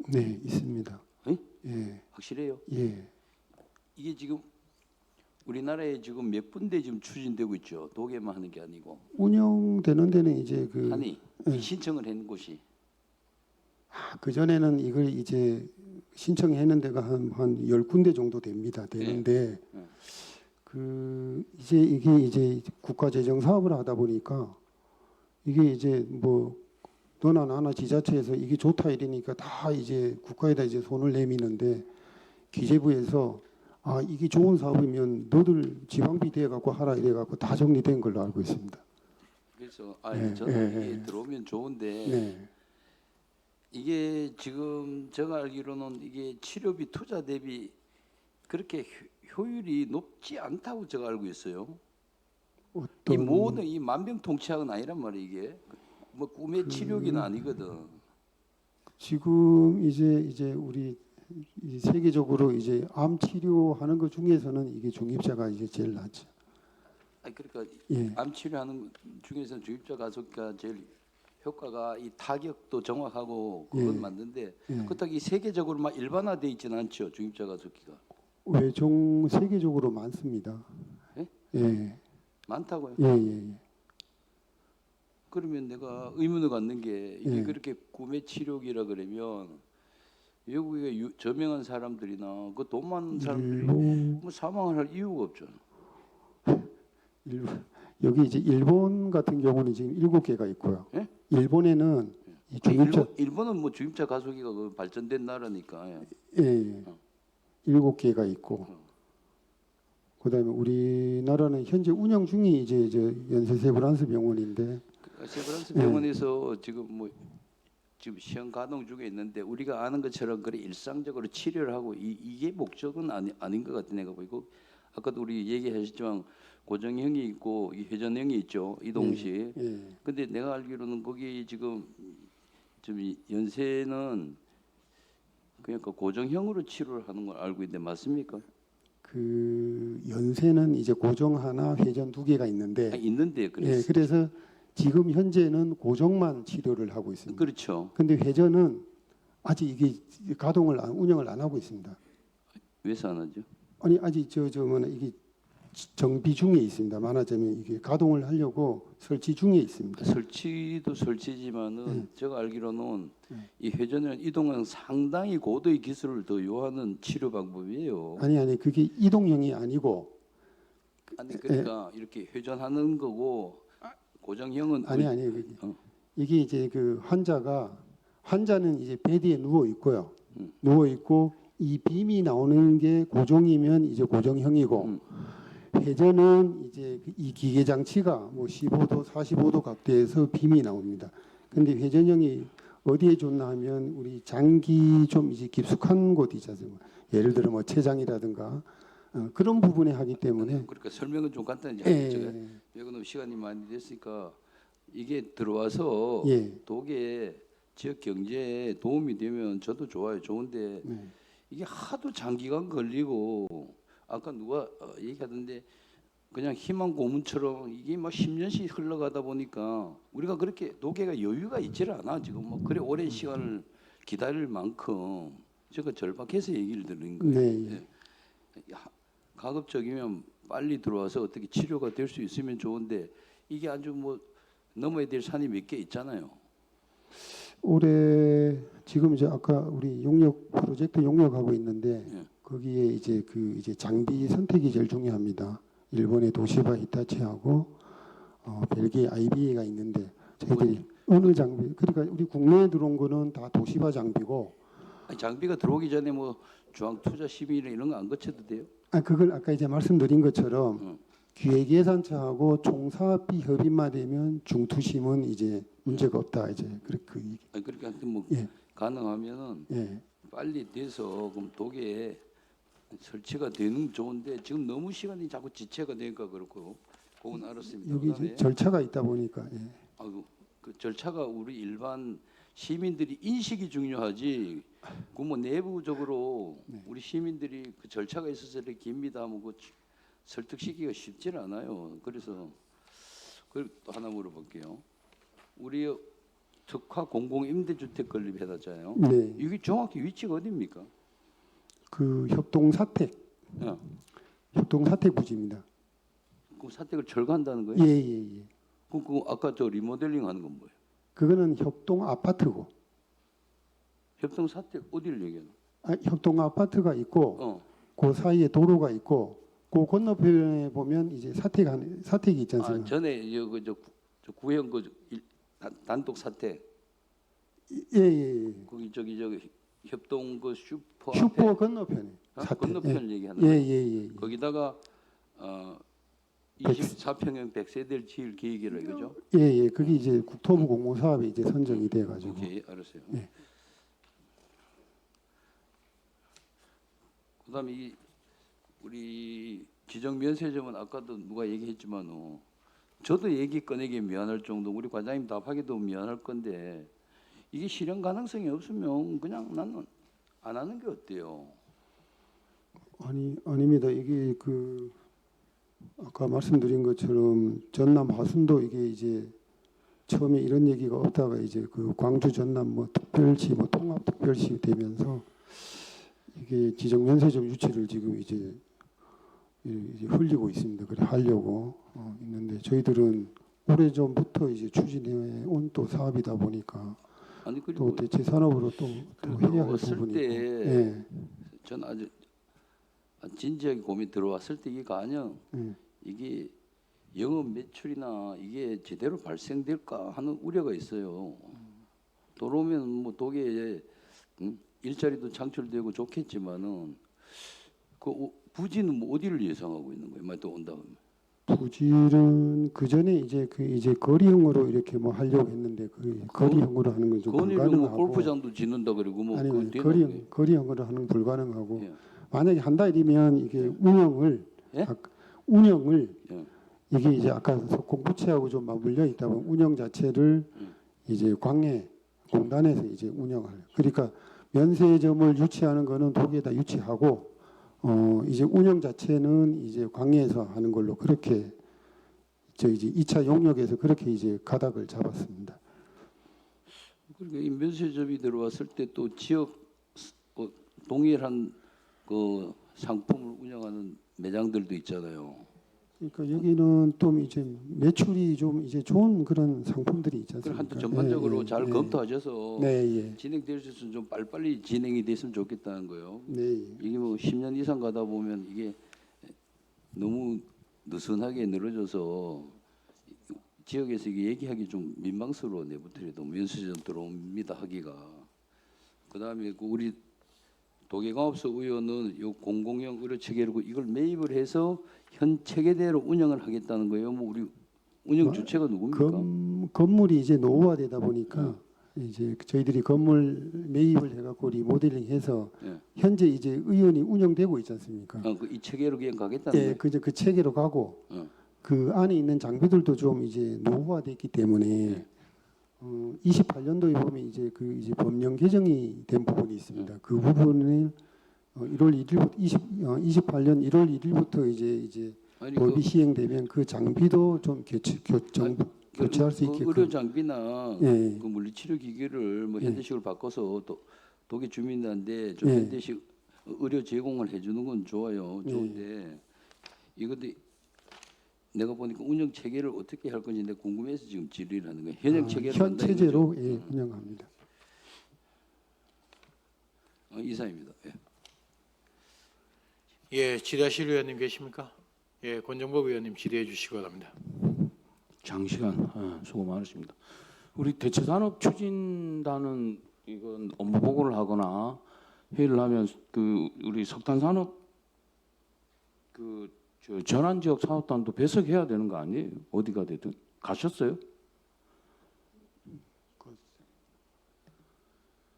네, 있습니다. 예? 예. 확실해요? 예. 이게 지금 우리나라에 지금 몇 군데 지금 추진되고 있죠. 도계만 하는 게 아니고. 운영되는 데는 이제 그 아니 신청을 한 곳이 그 전에는 이걸 이제 신청했는 데가 한 10군데 정도 되는데 네. 그 이게 이제 국가 재정 사업을 하다 보니까 이게 이제 뭐 너나 나나 지자체에서 이게 좋다 이러니까 다 이제 국가에다 이제 손을 내미는데 기재부에서 아 이게 좋은 사업이면 너들 지방비 대 갖고 하라 이래 갖고 다 정리된 걸로 알고 있습니다. 그래서 아니 네, 저는 네, 이게 네. 들어오면 좋은데 네. 이게 지금 제가 알기로는 이게 치료비 투자 대비 그렇게 효율이 높지 않다고 제가 알고 있어요. 이 어떤 모든 이 만병통치약은 아니란 말이에요. 이게 뭐 꿈의 치료기는 아니거든. 지금 이제 우리 이 세계적으로 이제 암 치료하는 것 중에서는 이게 중입자가 이제 제일 낫죠. 아니 그러니까 예. 암 치료하는 것 중에서 중입자 가속기가 제일 효과가 이 타격도 정확하고 그건 예. 맞는데 예. 그렇다고 이 세계적으로 막 일반화돼 있지는 않죠. 중입자 가속기가 외종 세계적으로 많습니다. 예? 예. 많다고요. 예, 예, 예. 그러면 내가 의문을 갖는 게 이게 예. 그렇게 꿈의 치료기라 그러면 외국에 저명한 사람들이나 그 돈 많은 사람들이 일본, 뭐 사망을 할 이유가 없잖아. 여기 이제 일본 같은 경우는 지금 7개가 있고요. 예? 일본에는 이 중입자 일본은 뭐 중입자 가속기가 그 발전된 나라니까. 예. 예, 예. 7개가 있고 그다음에 우리나라는 현재 운영 중이 이제 저 연세세브란스 병원인데 세브란스 예. 병원에서 지금 뭐 지금 시험 가동 중에 있는데 우리가 아는 것처럼 그래 일상적으로 치료를 하고 이게 목적은 아닌 것 같아 내가 보이고 아까도 우리 얘기하셨지만 고정형이 있고 이 회전형이 있죠 이동식. 예. 근데 내가 알기로는 거기 지금 이 연세는 그러니까 고정형으로 치료를 하는 걸 알고 있는데 맞습니까? 그 연세는 이제 고정 하나, 회전 2개가 있는데 있는데 예, 그래서 그래서 지금 현재는 고정만 치료를 하고 있습니다. 그렇죠. 근데 회전은 아직 이게 운영을 안 하고 있습니다. 왜서 안 하죠? 아니 아직 뭐냐 이게 정비 중에 있습니다. 말하자면 이게 가동을 하려고 설치 중에 있습니다. 설치도 설치지만은 제가 알기로는 이 회전이나 이동은 상당히 고도의 기술을 더 요하는 치료 방법이에요. 아니 그게 이동형이 아니고 아니 그러니까 이렇게 회전하는 거고 고정형은 아니 이게 이제 그 환자는 이제 베드에 누워 있고요. 누워 있고 이 빔이 나오는 게 고정이면 이제 고정형이고 회전은 이제 이 기계 장치가 뭐 15도, 45도 각도에서 빔이 나옵니다. 근데 회전형이 어디에 좋나 하면 우리 장기 좀 이제 깊숙한 곳 있지 않습니까? 예를 들어 뭐 췌장이라든가 그런 부분에 하기 때문에 그러니까 설명은 좀 간단히 예, 하겠죠. 이거는 시간이 많이 됐으니까 이게 들어와서 예. 독에 지역 경제에 도움이 되면 저도 좋아요. 좋은데 네. 이게 하도 장기간 걸리고 아까 누가 얘기하던데 그냥 희망 고문처럼 이게 막 10년씩 흘러가다 보니까 우리가 그렇게 노계가 여유가 있지를 않아 지금 뭐 그래 오랜 시간을 기다릴 만큼 제가 절박해서 얘기를 드리는 거예요. 네. 예. 가급적이면 빨리 들어와서 어떻게 치료가 될 수 있으면 좋은데 이게 아주 뭐 넘어야 될 산이 몇 개 있잖아요. 올해 지금 이제 아까 우리 용역 프로젝트 용역하고 있는데 예. 거기에 이제 그 이제 장비 선택이 제일 중요합니다. 일본의 도시바 히타치하고 벨기에 IBA가 있는데 저희들이 어느 장비 그러니까 우리 국내에 들어온 거는 다 도시바 장비고 아니, 장비가 들어오기 전에 뭐 중앙 투자 심의나 이런 거 안 거쳐도 돼요? 그걸 아까 이제 말씀드린 것처럼 기획예산처하고 총사업비 협의만 되면 중투심은 이제 문제가 없다 이제 그 얘기. 아니, 그렇게 하여튼 뭐 예. 가능하면은 예. 빨리 돼서 그럼 독에 설치가 되는 좋은데 지금 너무 시간이 자꾸 지체가 되니까 그렇고 그건 알았습니다. 여기 그다음에 이제 절차가 있다 보니까 예. 아이고, 그 절차가 우리 일반 시민들이 인식이 중요하지. 그 뭐 내부적으로 우리 시민들이 그 절차가 있어서 이렇게 깁니다. 뭐 그 설득시키기가 쉽지 않아요. 그래서 그리고 또 하나 물어볼게요. 우리 특화 공공 임대주택 건립 해놨잖아요. 네. 이게 정확히 위치가 어디입니까? 그 협동 사택 부지입니다. 그 사택을 철거한다는 거예요? 예. 그 아까 저 리모델링 하는 건 뭐예요? 그거는 협동 아파트고 협동 사택 어디를 얘기하나? 협동 아파트가 있고 그 사이에 도로가 있고 그 건너편에 보면 이제 사택이 있지 않습니까? 전에 저 구형 단독 사택 예. 거기 저기 협동 그 슈퍼 슈퍼 앞에 건너편에 건너편 얘기하는 예, 거예요. 예, 예. 거기다가 24평형 100세대를 지을 계획이라 이거죠? 예. 그게 이제 국토부 공모 사업에 이제 선정이 돼 가지고. 오케이, 알았어요. 예. 그다음에 이 우리 지정 면세점은 아까도 누가 얘기했지만 저도 얘기 꺼내기 미안할 정도, 우리 과장님 답하기도 미안할 건데 이게 실현 가능성이 없으면 그냥 나는 안 하는 게 어때요? 아닙니다. 이게 그 아까 말씀드린 것처럼 전남 화순도 이게 이제 처음에 이런 얘기가 없다가 이제 그 광주 전남 뭐 특별시 뭐 통합 특별시 되면서 이게 지정 면세점 유치를 지금 이제 흘리고 있습니다. 그래 하려고 있는데 저희들은 오래전부터 이제 추진해 온 또 사업이다 보니까 아니 또 그리고 대체 산업으로 또 해야 할 들어왔을 부분이 때 있고. 예. 전 아주 진지하게 고민 들어왔을 때 이게 가령 예. 이게 영업 매출이나 이게 제대로 발생될까 하는 우려가 있어요. 들어오면 뭐 도계에 일자리도 창출되고 좋겠지만은 그 부지는 뭐 어디를 예상하고 있는 거예요? 만약 또 온다 그러면. 부지는 그 전에 이제 거리형으로 이렇게 뭐 하려고 했는데 그 거리형으로 하는 건 좀 건의를 뭐 불가능하고. 골프장도 짓는다 그러고 뭐 아니 그거 되나 거리형으로 하는 건 불가능하고. 예. 만약에 한다 이러면 이게 운영을 예? 운영을 예. 이게 이제 아까 공부체하고 좀 맞물려 있다 보면 운영 자체를 이제 광해 공단에서 이제 운영할. 그러니까 면세점을 유치하는 거는 도기에다 유치하고 이제 운영 자체는 이제 광해에서 하는 걸로 그렇게 이제 2차 용역에서 그렇게 이제 가닥을 잡았습니다. 그러니까 이 면세점이 들어왔을 때 또 지역 동일한 그 상품을 운영하는 매장들도 있잖아요. 그러니까 여기는 또 이제 매출이 좀 이제 좋은 그런 상품들이 있지 그걸 않습니까? 한번 전반적으로 예, 잘 예. 검토하셔서 네, 예. 진행될 수 있으면 좀 빨리빨리 진행이 됐으면 좋겠다는 거예요. 네, 예. 이게 뭐 10년 이상 가다 보면 이게 너무 느슨하게 늘어져서 지역에서 이게 얘기하기 좀 민망스러워. 내부터라도 면세점 들어옵니다 하기가. 그다음에 그 우리 도계강업소 의원은 요 공공형 의료 체계로 이걸 매입을 해서 현 체계대로 운영을 하겠다는 거예요. 뭐 우리 운영 주체가 누굽니까? 건물이 이제 노후화되다 보니까 이제 저희들이 건물 매입을 해갖고 리모델링해서 예. 현재 이제 의원이 운영되고 있지 않습니까? 이 체계로 그냥 가겠다는 예, 거예요. 그 체계로 가고 그 안에 있는 장비들도 좀 이제 노후화됐기 때문에 28년도에 보면 이제 이제 법령 개정이 된 부분이 있습니다. 그 부분을 1월 1일부터 28년 1월 1일부터 이제 아니, 법이 시행되면 그 장비도 좀 교체할 수 있게끔. 의료 장비나 예. 그 물리치료 기기를 뭐 예. 현대식으로 바꿔서 또 독일 주민들한테 좀 예. 현대식 의료 제공을 해주는 건 좋아요. 예. 좋은데 이것도 내가 보니까 운영 체계를 어떻게 할 건지 내가 궁금해서 지금 질의를 하는 거예요. 현행 체계로 현 간다 체제로 이거죠? 예, 운영합니다. 이상입니다. 예. 예, 질의하실 의원님 계십니까? 예, 권정복 의원님 질의해 주시기 바랍니다. 장시간 수고 많으십니다. 우리 대체산업 추진단은 이건 업무 보고를 하거나 회의를 하면 그 우리 석탄산업 저 전환 지역 사업단도 배석해야 되는 거 아니에요? 어디가 되든 가셨어요?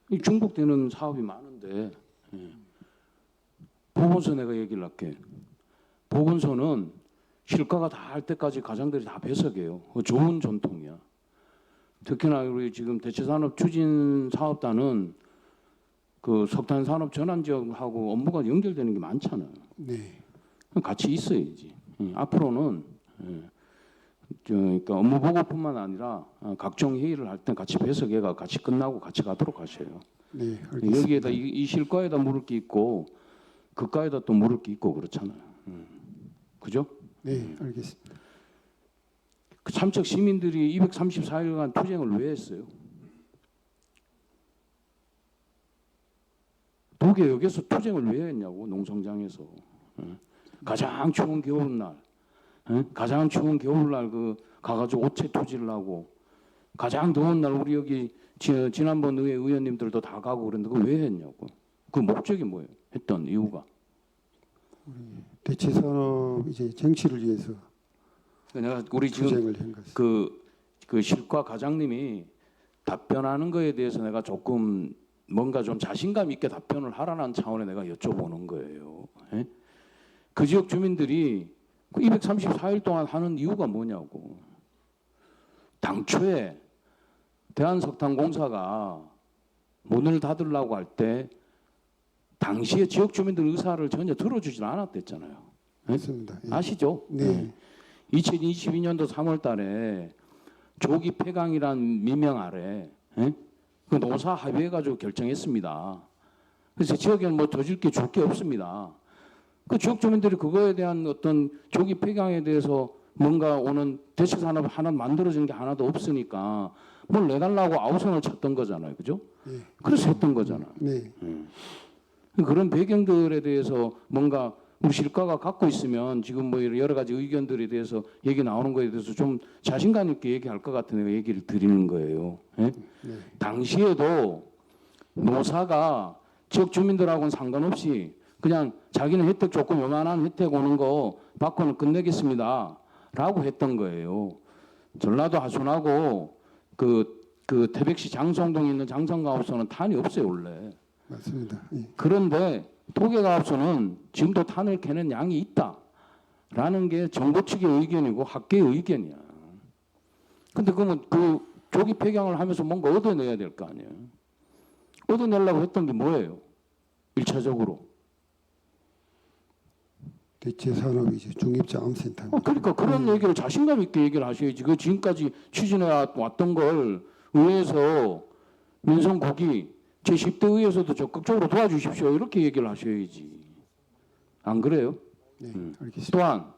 이 중복되는 사업이 많은데 보건소 내가 얘기를 할게. 보건소는 실과가 다 할 때까지 과장들이 다 배석해요. 그거 좋은 전통이야. 특히나 우리 지금 대체산업 추진 사업단은 그 석탄 산업 전환 지역하고 업무가 연결되는 게 많잖아요. 네. 같이 있어야지. 앞으로는 그러니까 업무 보고뿐만 아니라 각종 회의를 할 때 같이 배석해가 같이 끝나고 같이 가도록 하셔요. 네, 알겠습니다. 여기에다 이 실과에다 물을 게 있고 그과에다 또 물을 게 있고 그렇잖아요. 그죠? 네, 알겠습니다. 그 참척 시민들이 234일간 투쟁을 왜 했어요? 도계역에서 투쟁을 왜 했냐고 농성장에서. 가장 추운 겨울날, 가장 추운 겨울날 그 가가지고 오체 투지를 하고 가장 더운 날 우리 여기 지난번 의회 의원님들도 다 가고 그랬는데 그거 왜 했냐고. 그 목적이 뭐예요? 했던 이유가. 대체 산업 이제 정치를 위해서 내가 우리 지금 투쟁을 한 것입니다. 그 실과 과장님이 답변하는 거에 대해서 내가 조금 뭔가 좀 자신감 있게 답변을 하라는 차원에 내가 여쭤보는 거예요. 예? 그 지역 주민들이 그 234일 동안 하는 이유가 뭐냐고. 당초에 대한석탄공사가 문을 닫으려고 할 때 당시에 지역 주민들 의사를 전혀 들어주질 않았댔잖아요. 예? 맞습니다. 예. 아시죠? 네. 2022년도 3월 달에 조기 폐강이란 미명 아래 그 노사 합의해가지고 결정했습니다. 그래서 지역에는 뭐 더 줄 게 줄 게 없습니다. 그 지역 주민들이 그거에 대한 어떤 조기 폐강에 대해서 뭔가 오는 대체 산업 하나 만들어진 게 하나도 없으니까 뭘 내달라고 아우성을 쳤던 거잖아요, 그죠? 네. 그래서 했던 거잖아. 네. 그런 배경들에 대해서 뭔가 우리 실과가 갖고 있으면 지금 뭐 여러 가지 의견들에 대해서 얘기 나오는 거에 대해서 좀 자신감 있게 얘기할 것 같은 내가 얘기를 드리는 거예요. 예? 네. 당시에도 노사가 지역 주민들하고는 상관없이 그냥 자기는 혜택 조금 요만한 혜택 오는 거 받고는 끝내겠습니다. 라고 했던 거예요. 전라도 하순하고 그 태백시 장성동에 있는 장성가업소는 탄이 없어요, 원래. 맞습니다. 예. 그런데 도계가업소는 지금도 탄을 캐는 양이 있다라는 게 정부 측의 의견이고 학계의 의견이야. 근데 그러면 그 조기 폐강을 하면서 뭔가 얻어내야 될 거 아니에요. 얻어내려고 했던 게 뭐예요? 1차적으로. 대체 산업 이제 중립자원센터입니다. 그러니까 그런 얘기를 자신감 있게 얘기를 하셔야지. 그 지금까지 추진해 왔던 걸 의회에서 민선국이 제10대 의회에서도 적극적으로 도와주십시오. 이렇게 얘기를 하셔야지. 안 그래요? 네, 알겠습니다. 또한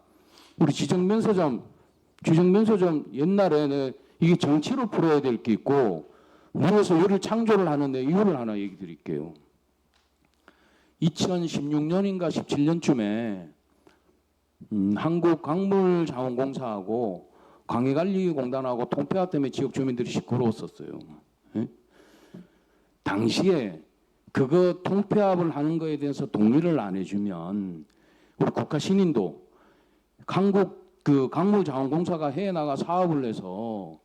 우리 지정면세점 옛날에 이게 정치로 풀어야 될 게 있고 물에서 요를 창조를 하는데 이유를 하나 얘기 드릴게요. 2016년인가 17년쯤에 한국광물자원공사하고 광해관리공단하고 통폐합 때문에 지역 주민들이 시끄러웠었어요. 예? 당시에 그거 통폐합을 하는 거에 대해서 동의를 안 해주면 우리 국가 신인도 한국 그 광물자원공사가 해외 나가 사업을 해서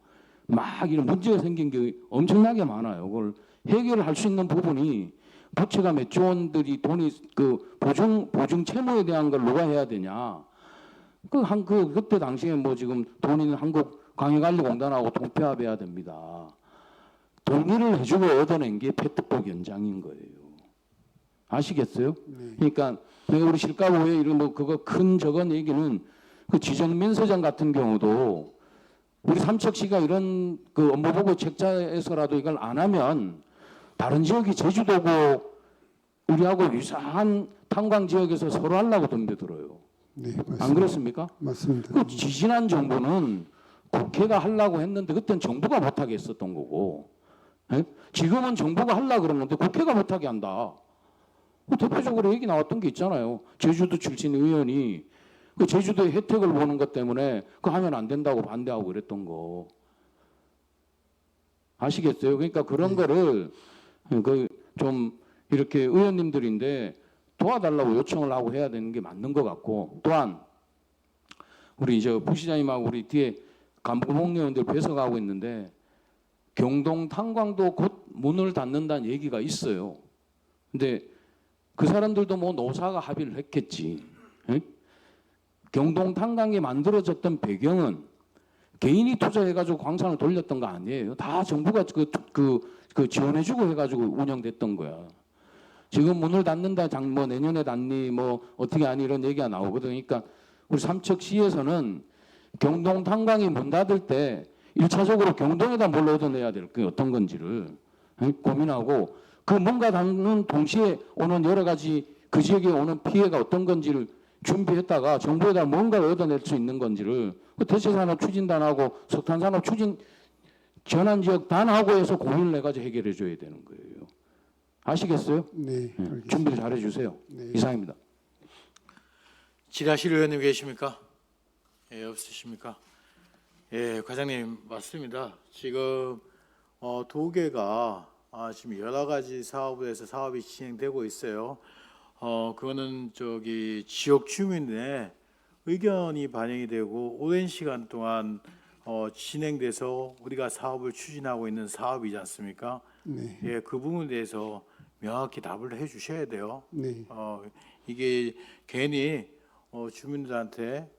막 이런 문제가 생긴 게 엄청나게 많아요. 그걸 해결을 할 수 있는 부분이 부채가 몇 조 원들이 돈이 그 보증 채무에 대한 걸 누가 해야 되냐? 그때 당시에 뭐 지금 돈 있는 한국 광해관리공단하고 통폐합해야 됩니다. 동의를 해주고 얻어낸 게 페트복 연장인 거예요. 아시겠어요? 네. 그러니까 내가 우리 실가부에 이런 뭐 그거 큰 적은 얘기는 그 지정면세점 같은 경우도 우리 삼척시가 이런 그 업무보고 책자에서라도 이걸 안 하면 다른 지역이 제주도고 우리하고 유사한 탄광 지역에서 서로 하려고 덤벼들어요. 네, 맞습니다. 안 그렇습니까? 맞습니다. 그 지지난 정부는 국회가 하려고 했는데 그때는 정부가 못하게 했었던 거고 예? 지금은 정부가 하려고 그러는데 국회가 못하게 한다. 그 대표적으로 얘기 나왔던 게 있잖아요. 제주도 출신 의원이 그 제주도의 혜택을 보는 것 때문에 그거 하면 안 된다고 반대하고 그랬던 거 아시겠어요? 그러니까 그런 거를 그 좀 이렇게 의원님들인데 도와달라고 요청을 하고 해야 되는 게 맞는 것 같고 또한 우리 저 부시장님하고 우리 뒤에 간부복리원들 배석하고 있는데 경동 탄광도 곧 문을 닫는다는 얘기가 있어요. 근데 그 사람들도 뭐 노사가 합의를 했겠지. 에? 경동 탄광이 만들어졌던 배경은 개인이 투자해가지고 광산을 돌렸던 거 아니에요. 다 정부가 그 지원해주고 해가지고 운영됐던 거야. 지금 문을 닫는다, 뭐 내년에 닫니, 뭐 어떻게 하니 이런 얘기가 나오거든. 그러니까 우리 삼척시에서는 경동 탄광이 문 닫을 때 1차적으로 경동에다 뭘 얻어내야 될 게 어떤 건지를 고민하고 그 문과 닫는 동시에 오는 여러 가지 그 지역에 오는 피해가 어떤 건지를 준비했다가 정부에다 뭔가를 얻어낼 수 있는 건지를 그 대체산업 추진단하고 석탄산업 추진 전환지역단하고 해서 고민을 해가지고 해결해 줘야 되는 거예요. 아시겠어요? 네, 알겠습니다. 준비를 잘해 주세요. 네. 이상입니다. 질의하실 의원님 계십니까? 예, 없으십니까? 예, 과장님 맞습니다. 지금 도계가 지금 여러 가지 사업을 해서 사업이 진행되고 있어요. 그거는 저기 지역 주민의 의견이 반영이 되고 오랜 시간 동안 진행돼서 우리가 사업을 추진하고 있는 사업이지 않습니까? 네. 예, 그 부분에 대해서 명확히 답을 해주셔야 돼요. 네. 이게 괜히 주민들한테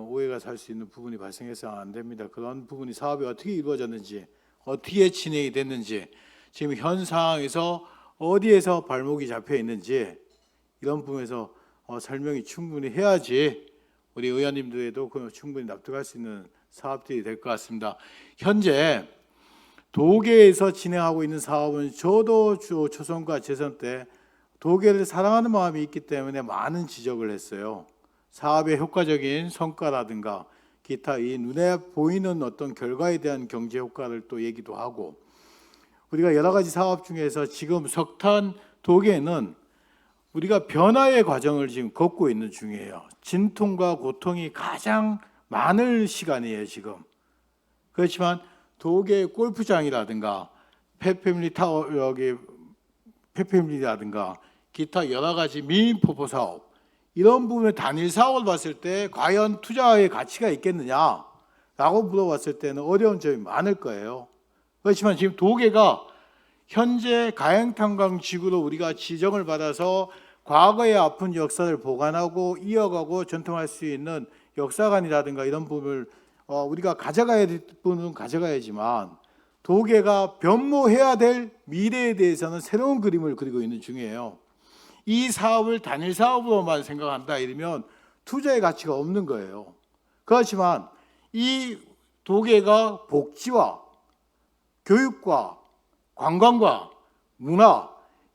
오해가 살 수 있는 부분이 발생해서 안 됩니다. 그런 부분이 사업이 어떻게 이루어졌는지, 어떻게 진행이 됐는지, 지금 현 상황에서 어디에서 발목이 잡혀 있는지 이런 부분에서 설명이 충분히 해야지 우리 의원님들에도 충분히 납득할 수 있는 사업들이 될 것 같습니다. 현재 도계에서 진행하고 있는 사업은 저도 초선과 재선 때 도계를 사랑하는 마음이 있기 때문에 많은 지적을 했어요. 사업의 효과적인 성과라든가 기타 이 눈에 보이는 어떤 결과에 대한 경제 효과를 또 얘기도 하고, 우리가 여러 가지 사업 중에서 지금 석탄 도계는 우리가 변화의 과정을 지금 걷고 있는 중이에요. 진통과 고통이 가장 많을 시간이에요, 지금. 그렇지만 도계 골프장이라든가 페패밀리 타워 여기 페패밀리라든가 기타 여러 가지 민포포 사업 이런 부분의 단일 사업을 봤을 때 과연 투자의 가치가 있겠느냐라고 물어봤을 때는 어려운 점이 많을 거예요. 그렇지만 지금 도계가 현재 가행탄광 지구로 우리가 지정을 받아서 과거의 아픈 역사를 보관하고 이어가고 전통할 수 있는 역사관이라든가 이런 부분을 우리가 가져가야 될 부분은 가져가야지만 도계가 변모해야 될 미래에 대해서는 새로운 그림을 그리고 있는 중이에요. 이 사업을 단일 사업으로만 생각한다 이러면 투자의 가치가 없는 거예요. 그렇지만 이 도계가 복지와 교육과 관광과 문화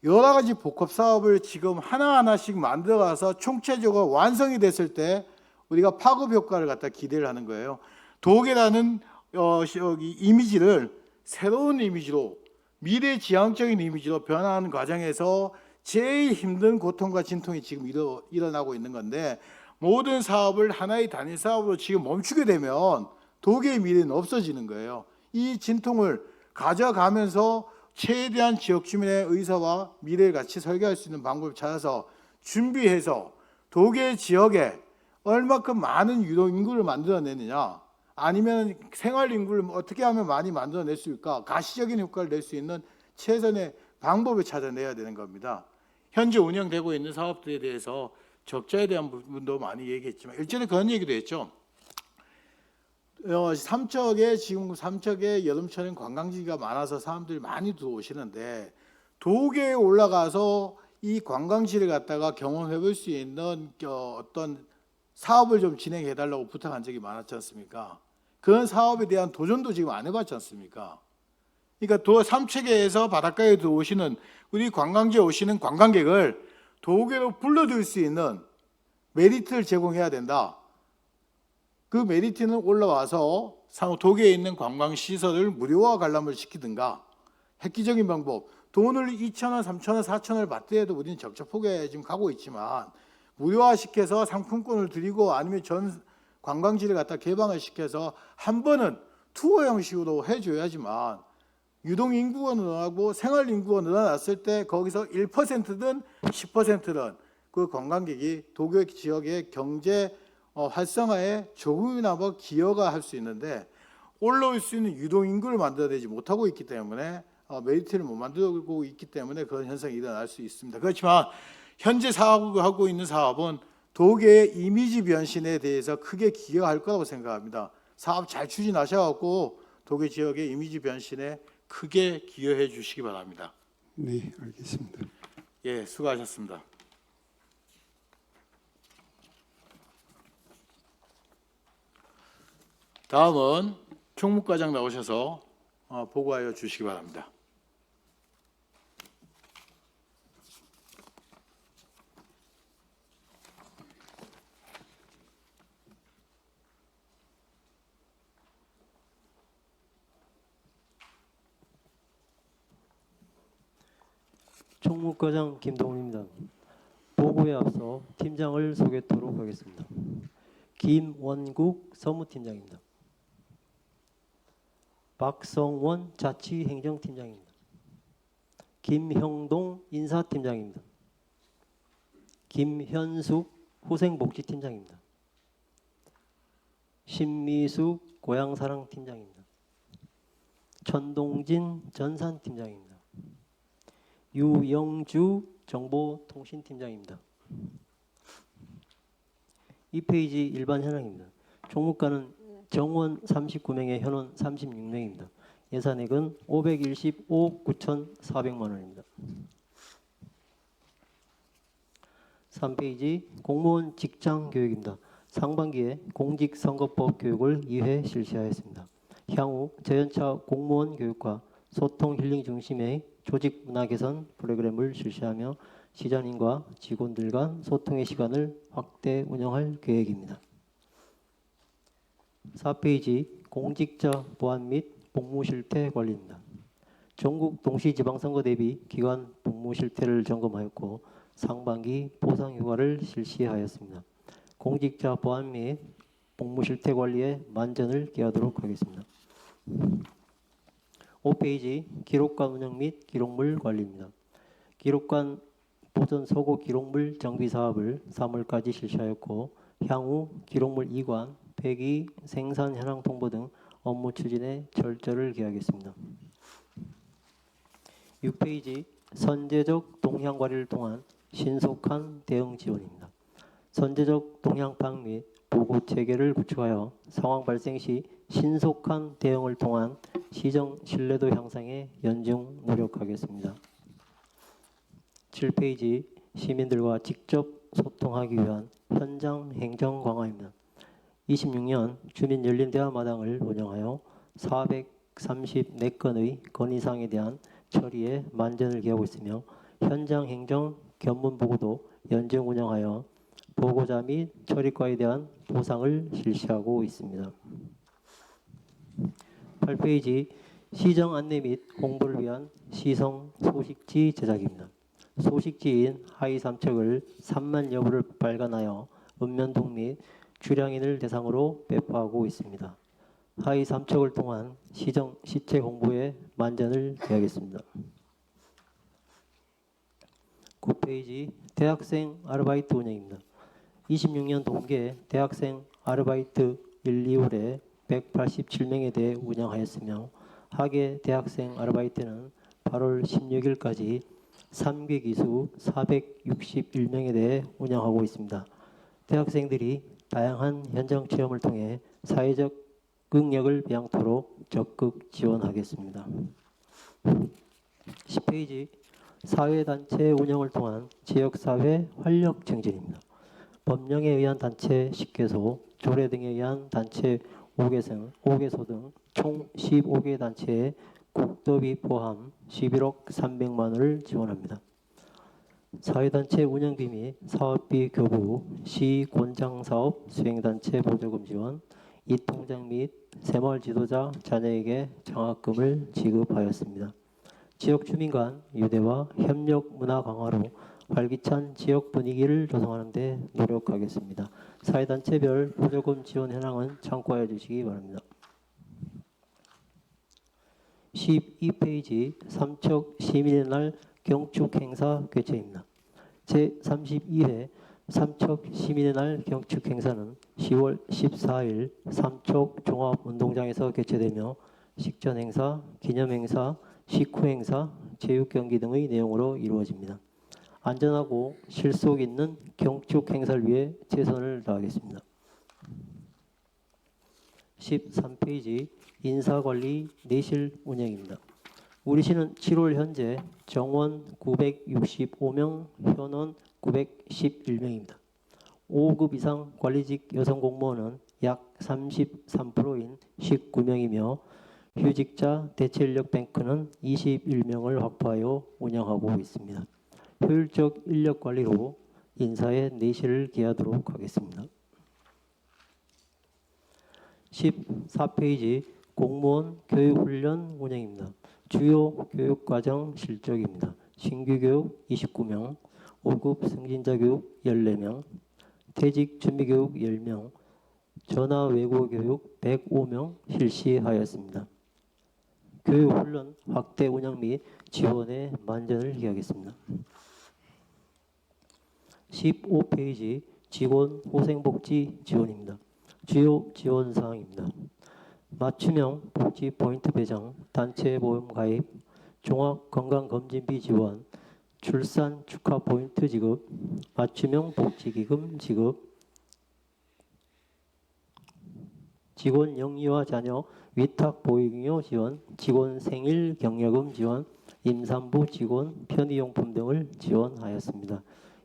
여러 가지 복합 사업을 지금 하나하나씩 만들어가서 총체적으로 완성이 됐을 때 우리가 파급 효과를 갖다 기대를 하는 거예요. 도계라는 여기 이미지를 새로운 이미지로 미래지향적인 이미지로 변화하는 과정에서 제일 힘든 고통과 진통이 지금 일어나고 있는 건데, 모든 사업을 하나의 단일 사업으로 지금 멈추게 되면 도계의 미래는 없어지는 거예요. 이 진통을 가져가면서 최대한 지역 주민의 의사와 미래를 같이 설계할 수 있는 방법을 찾아서 준비해서 도계 지역에 얼마큼 많은 유동 인구를 만들어내느냐, 아니면 생활 인구를 어떻게 하면 많이 만들어낼 수 있을까, 가시적인 효과를 낼 수 있는 최선의 방법을 찾아내야 되는 겁니다. 현재 운영되고 있는 사업들에 대해서 적자에 대한 부분도 많이 얘기했지만 일전에 그런 얘기도 했죠. 삼척에 지금 삼척에 여름철엔 관광지가 많아서 사람들이 많이 들어오시는데 도계에 올라가서 이 관광지를 갖다가 경험해 볼 수 있는 어떤 사업을 좀 진행해 달라고 부탁한 적이 많았지 않습니까? 그런 사업에 대한 도전도 지금 안 해봤지 않습니까? 그러니까 삼척에서 바닷가에 들어오시는 우리 관광지에 오시는 관광객을 도계로 불러들 수 있는 메리트를 제공해야 된다. 그 메리트는 올라와서 도계에 있는 관광시설을 무료화 관람을 시키든가, 획기적인 방법, 돈을 2,000원, 3,000원, 4,000원을 받더라도 우리는 적적폭에 지금 가고 있지만 무료화시켜서 상품권을 드리고 아니면 전 관광지를 갖다 개방을 시켜서 한 번은 투어 형식으로 해줘야지만 유동 인구가 늘어나고 생활 인구가 늘어났을 때 거기서 1%든 10%든 그 관광객이 도계 지역의 경제 활성화에 조금이나마 기여가 할 수 있는데 올라올 수 있는 유동 인구를 만들어내지 못하고 있기 때문에 메리트를 못 만들고 있기 때문에 그런 현상이 일어날 수 있습니다. 그렇지만 현재 사업하고 있는 사업은 도계의 이미지 변신에 대해서 크게 기여할 거라고 생각합니다. 사업 잘 추진하셔갖고 도계 지역의 이미지 변신에 크게 기여해 주시기 바랍니다. 네, 알겠습니다. 예, 수고하셨습니다. 다음은 총무과장 나오셔서 보고하여 주시기 바랍니다. 총무과장 김동훈입니다. 보고에 앞서 팀장을 소개하도록 하겠습니다. 김원국 서무팀장입니다. 박성원 자치행정팀장입니다. 김형동 인사팀장입니다. 김현숙 후생복지팀장입니다. 신미숙 고향사랑팀장입니다. 천동진 전산팀장입니다. 유영주 정보통신팀장입니다. 이 페이지 일반 현황입니다. 총무과는 정원 39명에 현원 36명입니다. 예산액은 515억 9,400만 원입니다. 3페이지 공무원 직장 교육입니다. 상반기에 공직선거법 교육을 2회 실시하였습니다. 향후 저연차 공무원 교육과 소통 힐링 중심의 조직 문화 개선 프로그램을 실시하며 시장님과 직원들 간 소통의 시간을 확대 운영할 계획입니다. 4페이지 공직자 보안 및 복무 실태 관리입니다. 전국 동시지방선거 대비 기관 복무 실태를 점검하였고 상반기 보상 휴가를 실시하였습니다. 공직자 보안 및 복무 실태 관리에 만전을 기하도록 하겠습니다. 5페이지 기록관 운영 및 기록물 관리입니다. 기록관 보존 서고 기록물 정비 사업을 3월까지 실시하였고 향후 기록물 이관, 폐기, 생산 현황 통보 등 업무 추진에 철저를 기하겠습니다. 6페이지 선제적 동향 관리를 통한 신속한 대응 지원입니다. 선제적 동향 파악 및 보고 체계를 구축하여 상황 발생 시 신속한 대응을 통한 시정 신뢰도 향상에 연중 노력하겠습니다. 7페이지 시민들과 직접 소통하기 위한 현장 행정 강화입니다. 26년 주민 열린 대화 마당을 운영하여 434건의 건의사항에 대한 처리에 만전을 기하고 있으며 현장 행정 견문 보고도 연중 운영하여 보고자 및 처리과에 대한 보상을 실시하고 있습니다. 8페이지 시정 안내 및 홍보를 위한 시성 소식지 제작입니다. 소식지인 하위 삼척을 3만 여부를 발간하여 읍면동 및 주량인을 대상으로 배포하고 있습니다. 하위 삼척을 통한 시정 시체 홍보에 만전을 기하겠습니다. 9페이지 대학생 아르바이트 운영입니다. 26년 동계 대학생 아르바이트 1, 2월에 187명에 대해 운영하였으며 하계 대학생 아르바이트는 8월 16일까지 3개 기수 461명에 대해 운영하고 있습니다. 대학생들이 다양한 현장 체험을 통해 사회적 능력을 배양토록 적극 지원하겠습니다. 10페이지 사회단체 운영을 통한 지역사회 활력 증진입니다. 법령에 의한 단체 10개소, 조례 등에 의한 단체 5개소 등 총 15개 단체에 국도비 포함 11억 300만 원을 지원합니다. 사회단체 운영비 및 사업비 교부, 시 권장사업 수행단체 보조금 지원, 이통장 및 새마을 지도자 자녀에게 장학금을 지급하였습니다. 지역 주민 간 유대와 협력 문화 강화로 활기찬 지역 분위기를 조성하는 데 노력하겠습니다. 사회단체별 보조금 지원 현황은 참고해 주시기 바랍니다. 12페이지 삼척 시민의 날 경축 행사 개최입니다. 제32회 삼척 시민의 날 경축 행사는 10월 14일 삼척 종합운동장에서 개최되며 식전 행사, 기념 행사, 식후 행사, 체육 경기 등의 내용으로 이루어집니다. 안전하고 실속 있는 경축 행사를 위해 최선을 다하겠습니다. 13페이지 인사관리 내실 운영입니다. 우리 시는 7월 현재 정원 965명, 현원 911명입니다. 5급 이상 관리직 여성 공무원은 약 33%인 19명이며 휴직자 대체인력 뱅크는 21명을 확보하여 운영하고 있습니다. 효율적 인력 관리로 인사에 내실을 기하도록 하겠습니다. 14페이지 공무원 교육훈련 운영입니다. 주요 교육과정 실적입니다. 신규 교육 29명, 5급 승진자 교육 14명, 퇴직 준비 교육 10명, 전화 외국어 교육 105명 실시하였습니다. 교육 훈련 확대 운영 및 지원에 만전을 기하겠습니다. 15페이지 직원 후생복지 지원입니다. 주요 지원 사항입니다. 맞춤형 복지 포인트 배정, 단체 보험 가입, 종합 건강검진비 지원, 출산 축하 포인트 지급, 맞춤형 복지기금 지급, 직원 영유아 자녀 위탁 보육료 지원, 직원 생일 격려금 지원, 임산부 직원 편의용품 등을 지원하였습니다.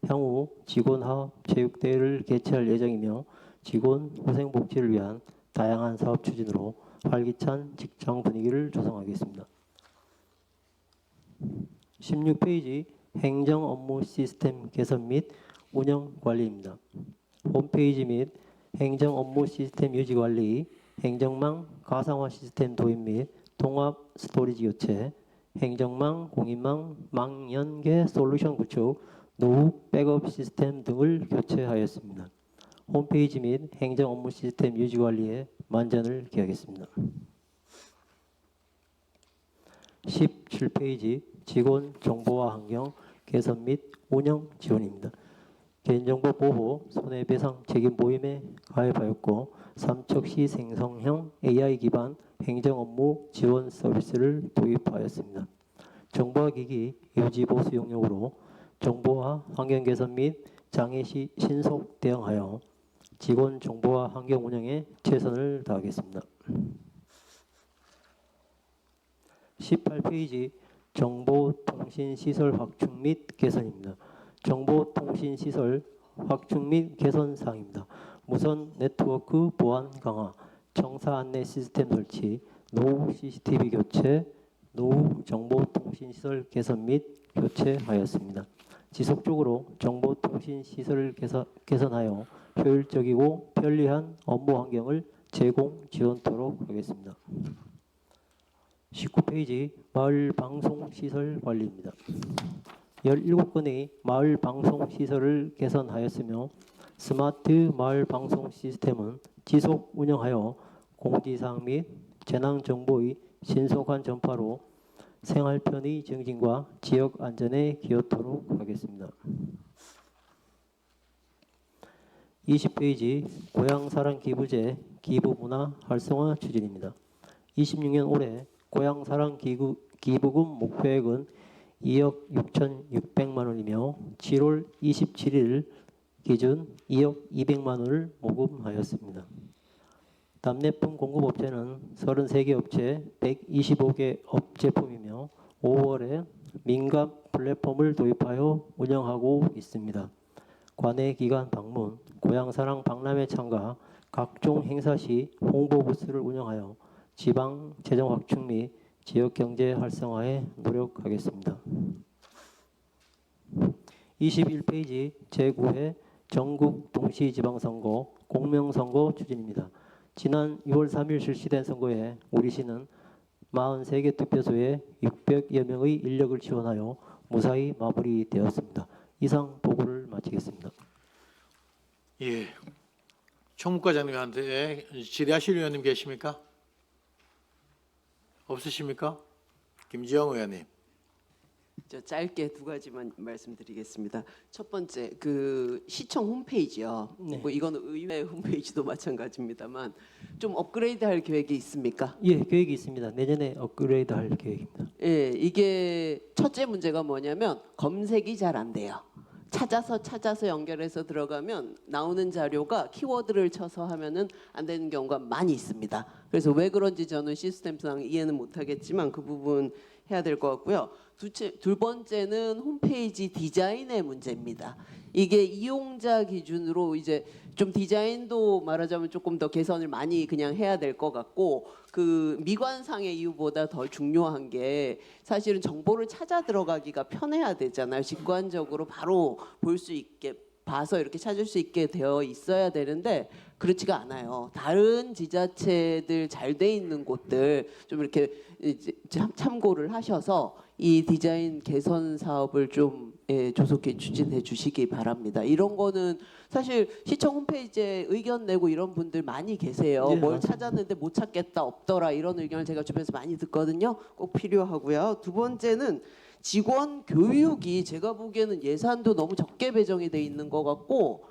향후 직원화합 체육대회를 개최할 예정이며 직원 후생복지를 위한 다양한 사업 추진으로 활기찬 직장 분위기를 조성하겠습니다. 16페이지 행정 업무 시스템 개선 및 운영 관리입니다. 홈페이지 및 행정 업무 시스템 유지 관리, 행정망 가상화 시스템 도입 및 통합 스토리지 교체, 행정망 공인망 망연계 솔루션 구축, 노후 백업 시스템 등을 교체하였습니다. 홈페이지 및 행정 업무 시스템 유지 관리에 만전을 기하겠습니다. 17페이지 직원 정보화 환경 개선 및 운영 지원입니다. 개인정보 보호 손해배상 책임 보임에 가입하였고 삼척시 생성형 AI 기반 행정 업무 지원 서비스를 도입하였습니다. 정보화 기기 유지 보수 용역으로 정보화 환경 개선 및 장애 시 신속 대응하여 직원 정보화 환경 운영에 최선을 다하겠습니다. 18페이지 정보통신시설 확충 및 개선입니다. 정보통신시설 확충 및 개선 사항입니다. 무선 네트워크 보안 강화, 청사 안내 시스템 설치, 노후 CCTV 교체, 노후 정보통신시설 개선 및 교체하였습니다. 지속적으로 정보통신시설을 개선하여 효율적이고 편리한 업무 환경을 제공 지원토록 하겠습니다. 19페이지 마을 방송 시설 관리입니다. 17건의 마을 방송 시설을 개선하였으며 스마트 마을 방송 시스템은 지속 운영하여 공지사항 및 재난 정보의 신속한 전파로 생활 편의 증진과 지역 안전에 기여토록 하겠습니다. 20페이지 고향사랑 기부제 기부 문화 활성화 추진입니다. 26년 올해 고향사랑 기부금 목표액은 2억 6,600만 원이며 7월 27일 기준 2억 200만 원을 모금하였습니다. 답례품 공급업체는 33개 업체 125개 업제품이며 5월에 민갑 플랫폼을 도입하여 운영하고 있습니다. 관내 기관 방문, 고향사랑 박람회 참가, 각종 행사 시 홍보 부스를 운영하여 지방 재정 확충 및 지역 경제 활성화에 노력하겠습니다. 21페이지 제9회 전국 동시지방선거 공명선거 추진입니다. 지난 6월 3일 실시된 선거에 우리 시는 43개 투표소에 600여 명의 인력을 지원하여 무사히 마무리되었습니다. 이상 보고를 마치겠습니다. 예, 총무과장님한테 질의하실 의원님 계십니까? 없으십니까? 김지영 의원님. 저 짧게 두 가지만 말씀드리겠습니다. 첫 번째 그 시청 홈페이지요. 네. 뭐 이거는 의회 홈페이지도 마찬가지입니다만 좀 업그레이드할 계획이 있습니까? 예, 계획이 있습니다. 내년에 업그레이드할 계획입니다. 예, 이게 첫째 문제가 뭐냐면 검색이 잘 안 돼요. 찾아서 연결해서 들어가면 나오는 자료가 키워드를 쳐서 하면은 안 되는 경우가 많이 있습니다. 그래서 왜 그런지 저는 시스템상 이해는 못하겠지만 그 부분 해야 될 것 같고요. 두 번째는 홈페이지 디자인의 문제입니다. 이게 이용자 기준으로 이제 좀 디자인도 말하자면 조금 더 개선을 많이 그냥 해야 될 것 같고 그 미관상의 이유보다 더 중요한 게 사실은 정보를 찾아 들어가기가 편해야 되잖아요. 직관적으로 바로 볼 수 있게 봐서 이렇게 찾을 수 있게 되어 있어야 되는데 그렇지가 않아요. 다른 지자체들 잘 돼 있는 곳들 좀 이렇게 이제 참고를 하셔서 이 디자인 개선 사업을 좀 조속히 추진해 주시기 바랍니다. 이런 거는 사실 시청 홈페이지에 의견 내고 이런 분들 많이 계세요. 네, 뭘 맞습니다. 찾았는데 못 찾겠다, 없더라 이런 의견을 제가 주변에서 많이 듣거든요. 꼭 필요하고요. 두 번째는 직원 교육이 제가 보기에는 예산도 너무 적게 배정이 돼 있는 것 같고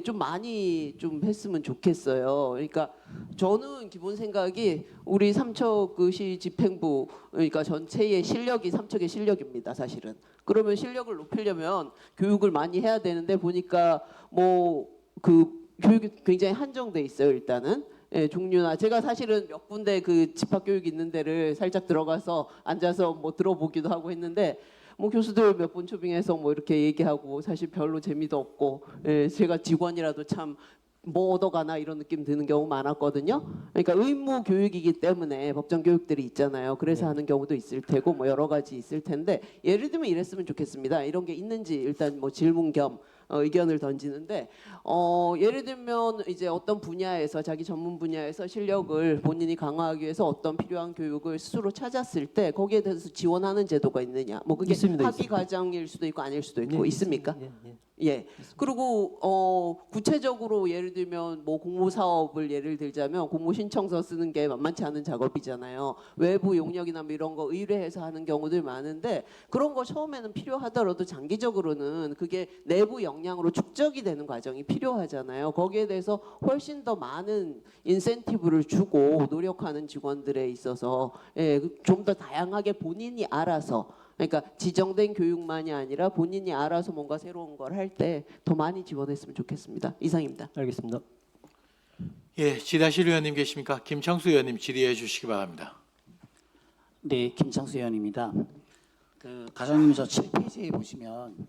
좀 많이 좀 했으면 좋겠어요. 그러니까 저는 기본 생각이 우리 삼척시 집행부 그러니까 전체의 실력이 삼척의 실력입니다. 사실은. 그러면 실력을 높이려면 교육을 많이 해야 되는데 보니까 뭐 그 교육이 굉장히 한정돼 있어요. 일단은. 종류나 제가 사실은 몇 군데 그 집합교육 있는 데를 살짝 들어가서 앉아서 뭐 들어보기도 하고 했는데 뭐 교수들 몇 분 초빙해서 뭐 이렇게 얘기하고 사실 별로 재미도 없고 제가 직원이라도 참 뭐 얻어가나 이런 느낌 드는 경우 많았거든요. 그러니까 의무 교육이기 때문에 법정 교육들이 있잖아요. 그래서 하는 경우도 있을 테고 뭐 여러 가지 있을 텐데 예를 들면 이랬으면 좋겠습니다. 이런 게 있는지 일단 뭐 질문 겸 의견을 던지는데 예를 들면 이제 어떤 분야에서 자기 전문 분야에서 실력을 본인이 강화하기 위해서 어떤 필요한 교육을 스스로 찾았을 때 거기에 대해서 지원하는 제도가 있느냐? 뭐 그게 있습니다, 학위 있습니다. 과정일 수도 있고 아닐 수도 있고 네, 있습니까? 예, 예. 예. 그리고 구체적으로 예를 들면 뭐 공모 사업을 예를 들자면 공모 신청서 쓰는 게 만만치 않은 작업이잖아요. 외부 용역이나 뭐 이런 거 의뢰해서 하는 경우들 많은데 그런 거 처음에는 필요하더라도 장기적으로는 그게 내부 역량으로 축적이 되는 과정이 필요하잖아요. 거기에 대해서 훨씬 더 많은 인센티브를 주고 노력하는 직원들에 있어서 좀 더 다양하게 본인이 알아서 그러니까 지정된 교육만이 아니라 본인이 알아서 뭔가 새로운 걸 할 때 더 많이 지원했으면 좋겠습니다. 이상입니다. 알겠습니다. 예, 지다실 의원님 계십니까? 김창수 의원님 질의해 주시기 바랍니다. 네, 김창수 의원입니다. 그 가정님 저 7페이지에 보시면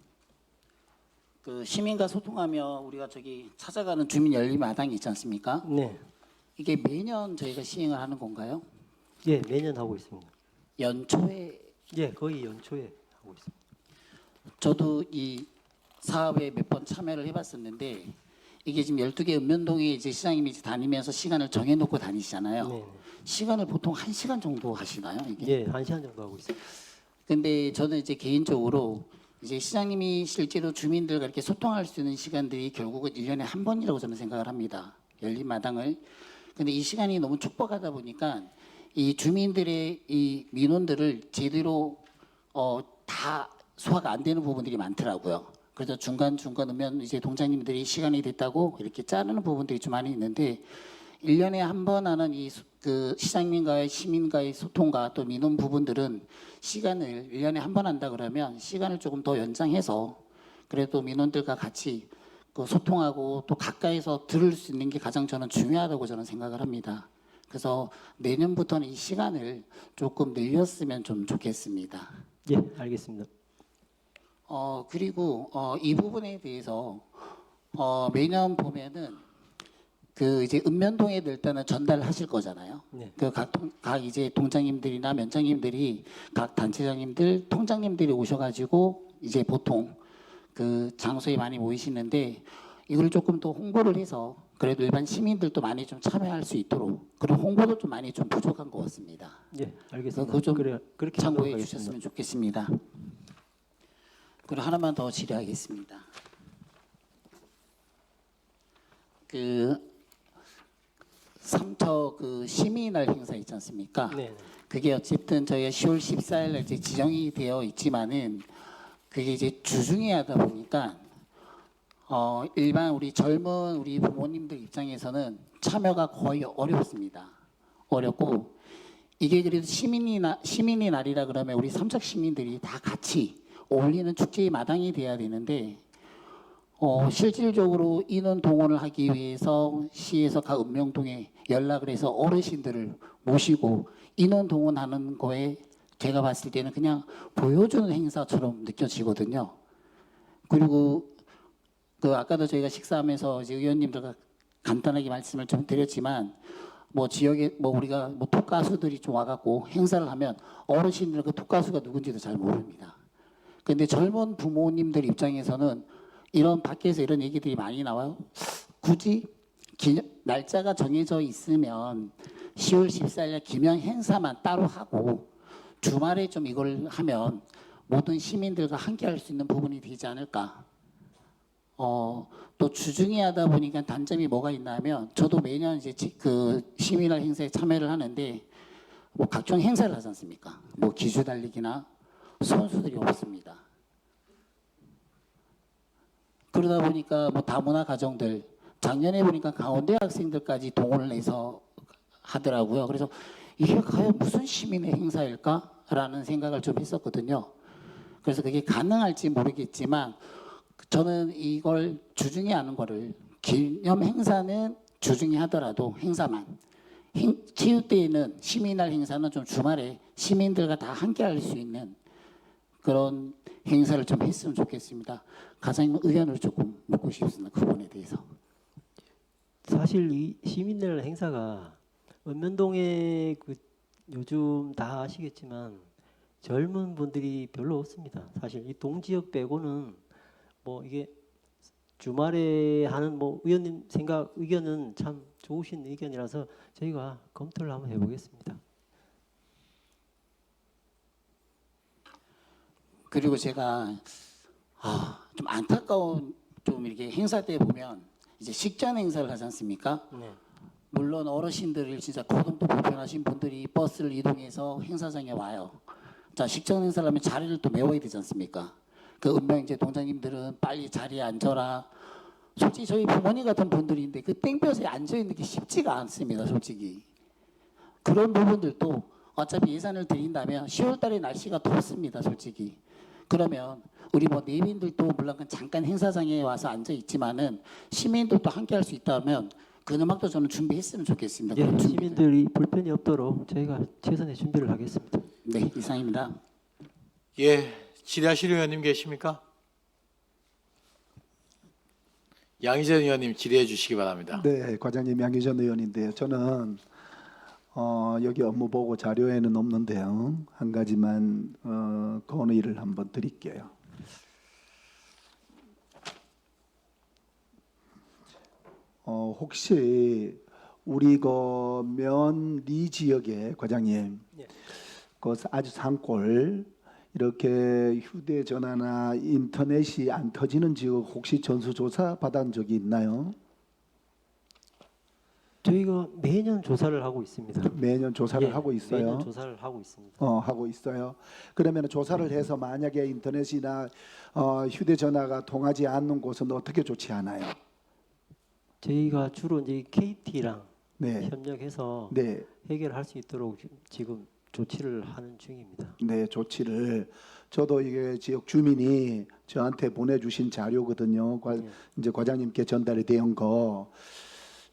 그 시민과 소통하며 우리가 저기 찾아가는 주민 열린 마당이 있지 않습니까? 네, 이게 매년 저희가 시행을 하는 건가요? 예, 매년 하고 있습니다. 연초에 예, 거의 연초에 하고 있습니다. 저도 이 사업에 몇 번 참여를 해봤었는데 이게 지금 12개 읍면동에 이제 시장님이 이제 다니면서 시간을 정해놓고 다니시잖아요. 네, 시간을 보통 1시간 정도 하시나요? 이게? 예, 1시간 정도 하고 있습니다. 근데 저는 이제 개인적으로 이제 시장님이 실제로 주민들과 이렇게 소통할 수 있는 시간들이 결국은 1년에 한 번이라고 저는 생각을 합니다. 열린 마당을. 근데 이 시간이 너무 촉박하다 보니까 이 주민들의 이 민원들을 제대로 다 소화가 안 되는 부분들이 많더라고요. 그래서 중간중간 오면 이제 동장님들이 시간이 됐다고 이렇게 자르는 부분들이 좀 많이 있는데 1년에 한 번 하는 이 그 시장님과의 시민과의 소통과 또 민원 부분들은 시간을 1년에 한 번 한다 그러면 시간을 조금 더 연장해서 그래도 민원들과 같이 그 소통하고 또 가까이서 들을 수 있는 게 가장 저는 중요하다고 저는 생각을 합니다. 그래서 내년부터는 이 시간을 조금 늘렸으면 좀 좋겠습니다. 예, 알겠습니다. 그리고 이 부분에 대해서 매년 보면은 그 이제 읍면동에 일단은 전달하실 거잖아요. 네. 그 각 이제 동장님들이나 면장님들이 각 단체장님들, 통장님들이 오셔가지고 이제 보통 그 장소에 많이 모이시는데 이걸 조금 더 홍보를 해서 그래도 일반 시민들도 많이 좀 참여할 수 있도록 그런 홍보도 좀 많이 좀 부족한 것 같습니다. 예, 알겠습니다. 그거 좀 그래, 그렇게 참고해 하도록 주셨으면 좋겠습니다. 그리고 하나만 더 질의하겠습니다. 그 삼척 그 시민날 행사 있지 않습니까? 네, 그게 어쨌든 저희가 10월 14일 날 이제 지정이 되어 있지만은 그게 이제 주중에 하다 보니까 일반 우리 젊은 우리 부모님들 입장에서는 참여가 거의 어렵습니다. 어렵고 이게 그래도 시민의 날이라 그러면 우리 삼척 시민들이 다 같이 어울리는 축제의 마당이 돼야 되는데 실질적으로 인원 동원을 하기 위해서 시에서 각 읍면동에 연락을 해서 어르신들을 모시고 인원 동원하는 거에 제가 봤을 때는 그냥 보여주는 행사처럼 느껴지거든요. 그리고 그 아까도 저희가 식사하면서 이제 의원님들과 간단하게 말씀을 좀 드렸지만 뭐 지역에 뭐 우리가 뭐 톡가수들이 좀 와갖고 행사를 하면 어르신들 그 톡가수가 누군지도 잘 모릅니다. 근데 젊은 부모님들 입장에서는 이런 밖에서 이런 얘기들이 많이 나와요. 굳이 날짜가 정해져 있으면 10월 14일 기념 행사만 따로 하고 주말에 좀 이걸 하면 모든 시민들과 함께 할 수 있는 부분이 되지 않을까. 또 주중에 하다 보니까 단점이 뭐가 있냐면 저도 매년 이제 그 시민날 행사에 참여를 하는데 뭐 각종 행사를 하지 않습니까? 뭐 기주 달리기나 선수들이 없습니다. 그러다 보니까 뭐 다문화 가정들 작년에 보니까 강원대 학생들까지 동원을 해서 하더라고요. 그래서 이게 과연 무슨 시민의 행사일까라는 생각을 좀 했었거든요. 그래서 그게 가능할지 모르겠지만 저는 이걸 주중에 하는 거를 기념 행사는 주중에 하더라도 행사만 체육대회는 시민날 행사는 좀 주말에 시민들과 다 함께 할 수 있는 그런 행사를 좀 했으면 좋겠습니다. 과장님 의견을 조금 묻고 싶습니다. 그 부분에 대해서. 사실 이 시민날 행사가 읍면동에 그 요즘 다 아시겠지만 젊은 분들이 별로 없습니다. 사실 이 동지역 빼고는 뭐 이게 주말에 하는 뭐 의원님 의견은 참 좋으신 의견이라서 저희가 검토를 한번 해보겠습니다. 그리고 제가 좀 안타까운 좀 이렇게 행사 때 보면 이제 식전 행사를 하지 않습니까? 네. 물론 어르신들을 진짜 거동도 불편하신 분들이 버스를 이동해서 행사장에 와요. 자, 식전 행사를 하면 자리를 또 메워야 되지 않습니까? 그 은명제 동장님들은 빨리 자리에 앉아라. 솔직히 저희 부모님 같은 분들인데 그 땡볕에 앉아 있는 게 쉽지가 않습니다. 솔직히. 그런 부분들도 어차피 예산을 드린다면 10월 달에 날씨가 덥습니다. 솔직히. 그러면 우리 뭐 내민들도 물론 잠깐 행사장에 와서 앉아 있지만은 시민들도 함께 할 수 있다면 그 음악도 저는 준비했으면 좋겠습니다. 예, 그런 준비를. 시민들이 불편이 없도록 저희가 최선의 준비를 하겠습니다. 네, 이상입니다. 예, 질의하실 의원님 계십니까? 양희전 의원님 질의해 주시기 바랍니다. 네, 과장님 양희전 의원인데요. 저는 여기 업무 보고 자료에는 없는데요. 한 가지만 건의를 한번 드릴게요. 혹시 우리 그 면리 지역에 과장님 예. 그 아주 산골 이렇게 휴대전화나 인터넷이 안 터지는 지역 혹시 전수조사 받은 적이 있나요? 저희가 매년 조사를 하고 있습니다. 매년 조사를 예, 하고 있어요. 매년 조사를 하고 있습니다. 하고 있어요. 그러면 조사를 해서 만약에 인터넷이나 휴대전화가 통하지 않는 곳은 어떻게 조치하나요? 저희가 주로 이제 KT랑 네, 협력해서 네, 해결할 수 있도록 지금 조치를 하는 중입니다. 네, 조치를 저도 이게 지역 주민이 저한테 보내주신 자료거든요. 이제 과장님께 전달이 된 거.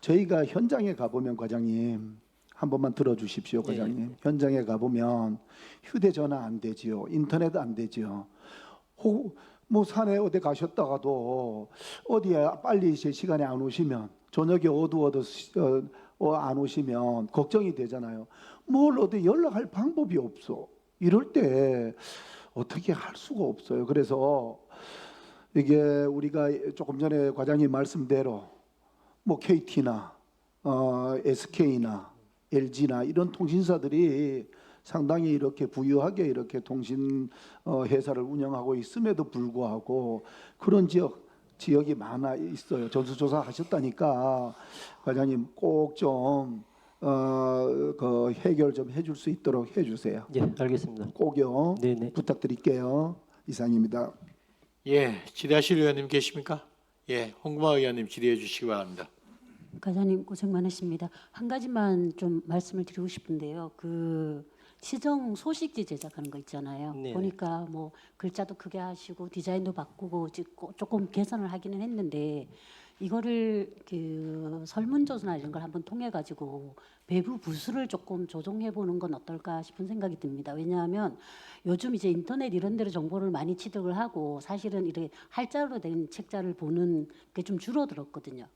저희가 현장에 가보면 과장님 한 번만 들어주십시오, 과장님. 현장에 가보면 휴대전화 안 되지요, 인터넷 안 되지요. 뭐 산에 어디 가셨다가도 어디에 빨리 제 시간에 안 오시면 저녁에 어두워도 안 오시면 걱정이 되잖아요. 뭘 어디 연락할 방법이 없어. 이럴 때 어떻게 할 수가 없어요. 그래서 이게 우리가 조금 전에 과장님 말씀대로 뭐 KT나 SK나 LG나 이런 통신사들이 상당히 이렇게 부유하게 이렇게 통신 회사를 운영하고 있음에도 불구하고 그런 지역이 많아 있어요. 전수조사 하셨다니까 과장님 꼭 좀 그 해결 좀 해줄 수 있도록 해주세요. 예, 알겠습니다. 꼭요. 네네. 부탁드릴게요. 이상입니다. 예, 질의하실 의원님 계십니까? 예, 홍구마 의원님 질의해 주시기 바랍니다. 과장님 고생 많으십니다. 한 가지만 좀 말씀을 드리고 싶은데요. 그 시정 소식지 제작하는 거 있잖아요. 네. 보니까 뭐 글자도 크게 하시고 디자인도 바꾸고 조금 개선을 하기는 했는데 이거를 그 설문조사나 이런 걸 한번 통해 가지고 외부 부수를 조금 조정해 보는 건 어떨까 싶은 생각이 듭니다. 왜냐하면 요즘 이제 인터넷 이런 데로 정보를 많이 취득을 하고 사실은 이렇게 할자로 된 책자를 보는 게 좀 줄어들었거든요.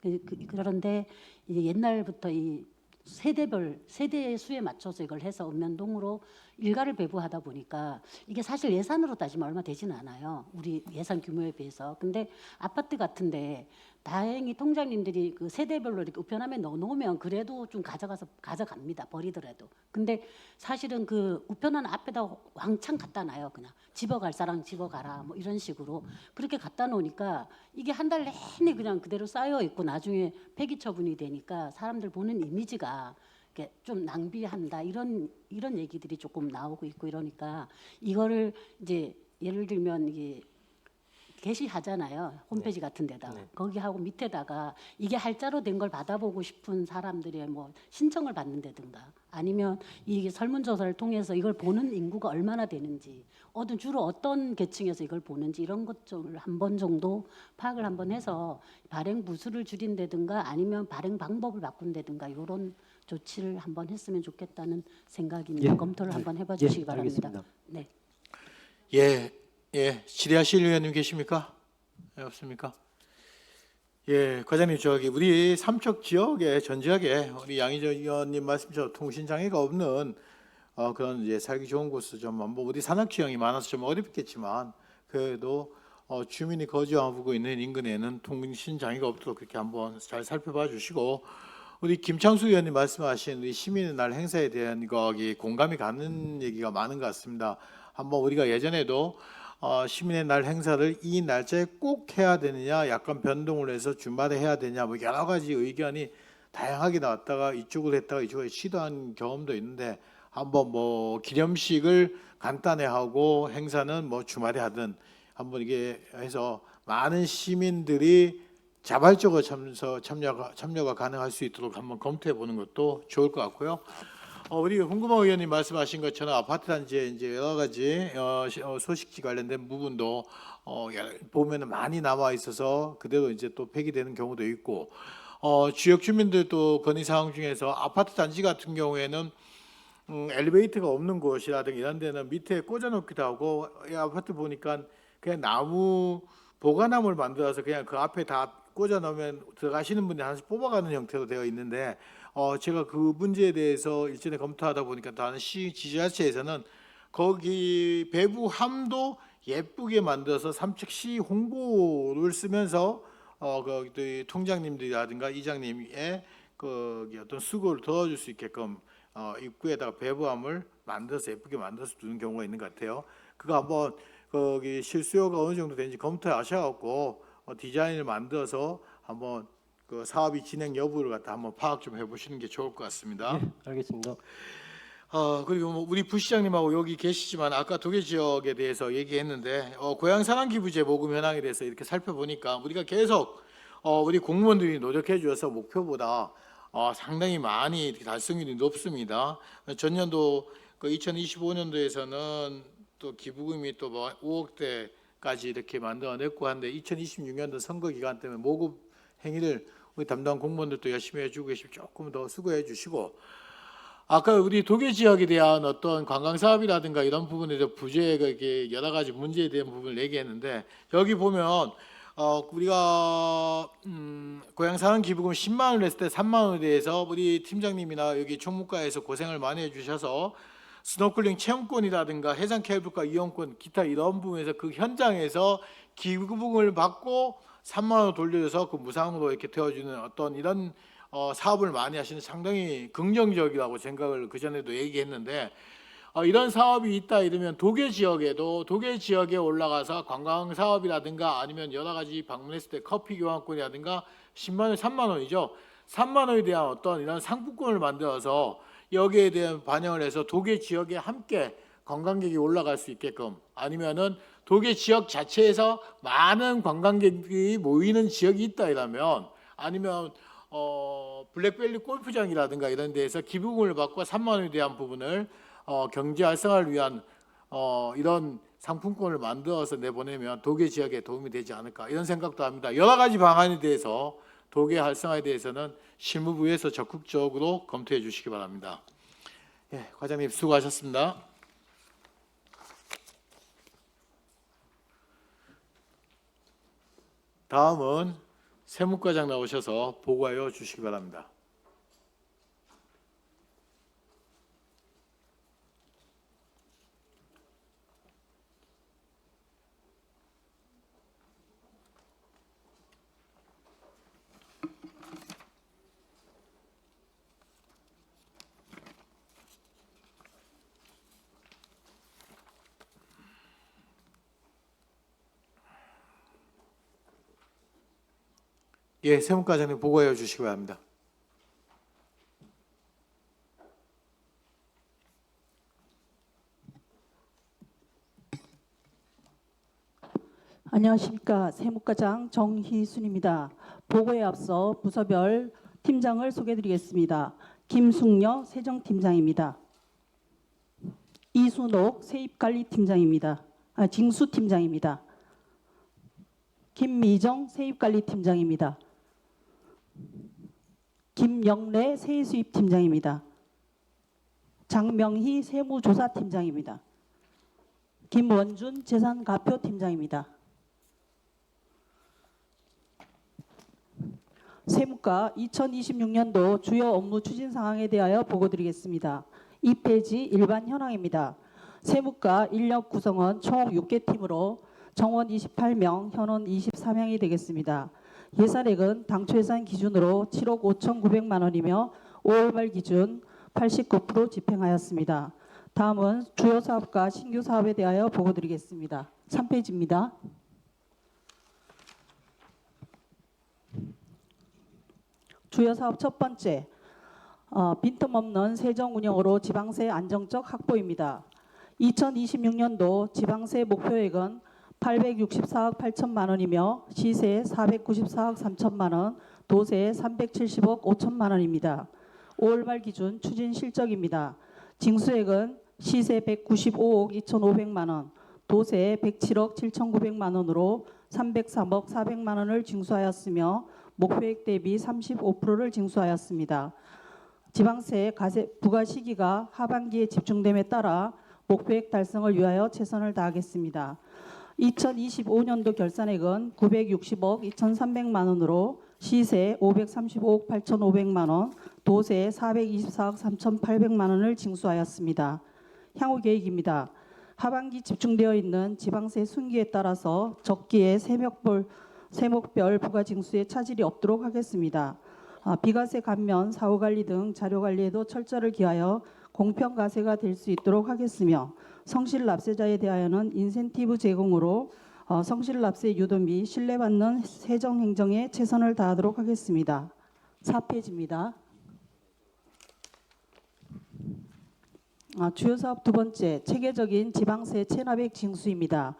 그런데 이제 옛날부터 이 세대 수에 맞춰서 이걸 해서 읍면동으로 일가를 배부하다 보니까 이게 사실 예산으로 따지면 얼마 되지는 않아요. 우리 예산 규모에 비해서. 근데 아파트 같은데 다행히 통장님들이 그 세대별로 이렇게 우편함에 넣어놓으면 그래도 좀 가져갑니다. 버리더라도. 근데 사실은 그 우편함 앞에다 왕창 갖다 놔요. 그냥 집어갈 사람 집어가라 뭐 이런 식으로 그렇게 갖다 놓으니까 이게 한 달 내내 그냥 그대로 쌓여 있고 나중에 폐기 처분이 되니까 사람들 보는 이미지가 이렇게 좀 낭비한다 이런 얘기들이 조금 나오고 있고 이러니까 이거를 이제 예를 들면 이게 게시하잖아요. 홈페이지 같은 데다가. 거기 하고 밑에다가 이게 할자로 된 걸 받아보고 싶은 사람들의 뭐 신청을 받는다든가 아니면 이게 설문조사를 통해서 이걸 보는 인구가 얼마나 되는지 주로 어떤 계층에서 이걸 보는지 이런 것을 한 번 정도 파악을 한번 해서 발행 부수를 줄인다든가 아니면 발행 방법을 바꾼다든가 이런 조치를 한번 했으면 좋겠다는 생각입니다. 예. 검토를 한번 해봐 주시기 바랍니다. 알겠습니다. 네. 예, 질의하실 의원님 계십니까? 네, 없습니까? 예, 과장님 저기 우리 삼척 지역에 전 지역에 우리 양희정 의원님 말씀처럼 통신 장애가 없는 그런 이제 살기 좋은 곳을 좀 뭐 우리 산악 지형이 많아서 좀 어렵겠지만 그래도 주민이 거주하고 있는 인근에는 통신 장애가 없도록 그렇게 한번 잘 살펴봐 주시고 우리 김창수 의원님 말씀하신 우리 시민의 날 행사에 대한 거기 공감이 가는 얘기가 많은 것 같습니다. 한번 우리가 예전에도 시민의 날 행사를 이 날짜에 꼭 해야 되느냐, 약간 변동을 해서 주말에 해야 되냐, 뭐 여러 가지 의견이 다양하게 나왔다가 이쪽을 했다가 이쪽을 시도한 경험도 있는데 한번 뭐 기념식을 간단히 하고 행사는 뭐 주말에 하든 한번 이게 해서 많은 시민들이 자발적으로 참여가 가능할 수 있도록 한번 검토해 보는 것도 좋을 것 같고요. 우리 홍금호 의원님 말씀하신 것처럼 아파트 단지에 이제 여러 가지 소식지 관련된 부분도 보면은 많이 남아 있어서 그대로 이제 또 폐기되는 경우도 있고 지역 주민들도 건의 사항 중에서 아파트 단지 같은 경우에는 엘리베이터가 없는 곳이라든가 이런 데는 밑에 꽂아놓기도 하고 이 아파트 보니까 그냥 나무 보관함을 만들어서 그냥 그 앞에 다 꽂아 놓으면 들어가시는 분이 하나씩 뽑아가는 형태로 되어 있는데 제가 그 문제에 대해서 일전에 검토하다 보니까 다른 시 지자체에서는 거기 배부함도 예쁘게 만들어서 삼척시 홍보를 쓰면서 그 통장님들이라든가 이장님의 그 어떤 수고를 덜어줄 수 있게끔 입구에다가 배부함을 만들어서 예쁘게 만들어서 두는 경우가 있는 것 같아요. 그거 한번 거기 실수요가 어느 정도 되는지 검토하셔갖고 디자인을 만들어서 한번 그 사업이 진행 여부를 갖다 한번 파악 좀 해보시는 게 좋을 것 같습니다. 예, 알겠습니다. 그리고 뭐 우리 부시장님하고 여기 계시지만 아까 도계 지역에 대해서 얘기했는데 고향 산안 기부제 모금 현황에 대해서 이렇게 살펴보니까 우리가 계속 우리 공무원들이 노력해 주어서 목표보다 상당히 많이 달성률이 높습니다. 전년도 그 2025년도에서는 또 기부금이 또 뭐 5억대까지 이렇게 만들어냈고 한데 2026년도 선거 기간 때문에 모금 행위를 우리 담당 공무원들도 열심히 해주고 계시고 조금 더 수고해 주시고 아까 우리 도계 지역에 대한 어떤 관광 사업이라든가 이런 부분에 대해서 부재가 이렇게 여러 가지 문제에 대한 부분을 얘기했는데 여기 보면 우리가 고향 사는 기부금 10만 원 냈을 때 3만 원에 대해서 우리 팀장님이나 여기 총무과에서 고생을 많이 해주셔서 스노클링 체험권이라든가 해상 케이블카 이용권 기타 이런 부분에서 그 현장에서 기부금을 받고 3만 원 돌려줘서 그 무상으로 이렇게 되어주는 어떤 이런 사업을 많이 하시는 상당히 긍정적이라고 생각을 그 전에도 얘기했는데 이런 사업이 있다 이러면 도계 지역에 올라가서 관광 사업이라든가 아니면 여러 가지 방문했을 때 커피 교환권이라든가 10만 원, 3만 원이죠. 3만 원에 대한 어떤 이런 상품권을 만들어서 여기에 대한 반영을 해서 도계 지역에 함께 관광객이 올라갈 수 있게끔 아니면은 도계 지역 자체에서 많은 관광객이 모이는 지역이 있다 이러면 아니면 블랙밸리 골프장이라든가 이런 데에서 기부금을 받고 3만 원에 대한 부분을 경제 활성화를 위한 이런 상품권을 만들어서 내보내면 도계 지역에 도움이 되지 않을까 이런 생각도 합니다. 여러 가지 방안에 대해서 도계 활성화에 대해서는 실무부에서 적극적으로 검토해 주시기 바랍니다. 예, 과장님 수고하셨습니다. 다음은 세무과장 나오셔서 보고하여 주시기 바랍니다. 예, 세무과장님 보고해 주시기 바랍니다. 안녕하십니까. 세무과장 정희순입니다. 보고에 앞서 부서별 팀장을 소개드리겠습니다. 김숙녀 세정팀장입니다. 이순옥 세입관리팀장입니다. 징수팀장입니다. 김미정 세입관리팀장입니다. 김영래 세수입팀장입니다. 장명희 세무조사팀장입니다. 김원준 재산가표팀장입니다. 세무과 2026년도 주요 업무 추진 상황에 대하여 보고드리겠습니다. 2페이지 일반 현황입니다. 세무과 인력 구성원 총 6개 팀으로 정원 28명, 현원 24명이 되겠습니다. 예산액은 당초 예산 기준으로 7억 5,900만 원이며 5월 말 기준 89% 집행하였습니다. 다음은 주요 사업과 신규 사업에 대하여 보고드리겠습니다. 3페이지입니다. 주요 사업 첫 번째, 빈틈없는 세정 운영으로 지방세 안정적 확보입니다. 2026년도 지방세 목표액은 864억 8천만 원이며 시세 494억 3천만 원, 도세 370억 5천만 원입니다. 5월 말 기준 추진 실적입니다. 징수액은 시세 195억 2,500만 원, 도세 107억 7,900만 원으로 303억 400만 원을 징수하였으며 목표액 대비 35%를 징수하였습니다. 지방세 부과 시기가 하반기에 집중됨에 따라 목표액 달성을 위하여 최선을 다하겠습니다. 2025년도 결산액은 960억 2,300만 원으로 시세 535억 8,500만 원, 도세 424억 3,800만 원을 징수하였습니다. 향후 계획입니다. 하반기 집중되어 있는 지방세 순기에 따라서 적기에 세목별 부가징수에 차질이 없도록 하겠습니다. 비과세 감면, 사후관리 등 자료관리에도 철저를 기하여 공평과세가 될 수 있도록 하겠으며 성실납세자에 대하여는 인센티브 제공으로 성실납세 유도 및 신뢰받는 세정행정에 최선을 다하도록 하겠습니다. 4페이지입니다. 주요 사업 두 번째, 체계적인 지방세 체납액 징수입니다.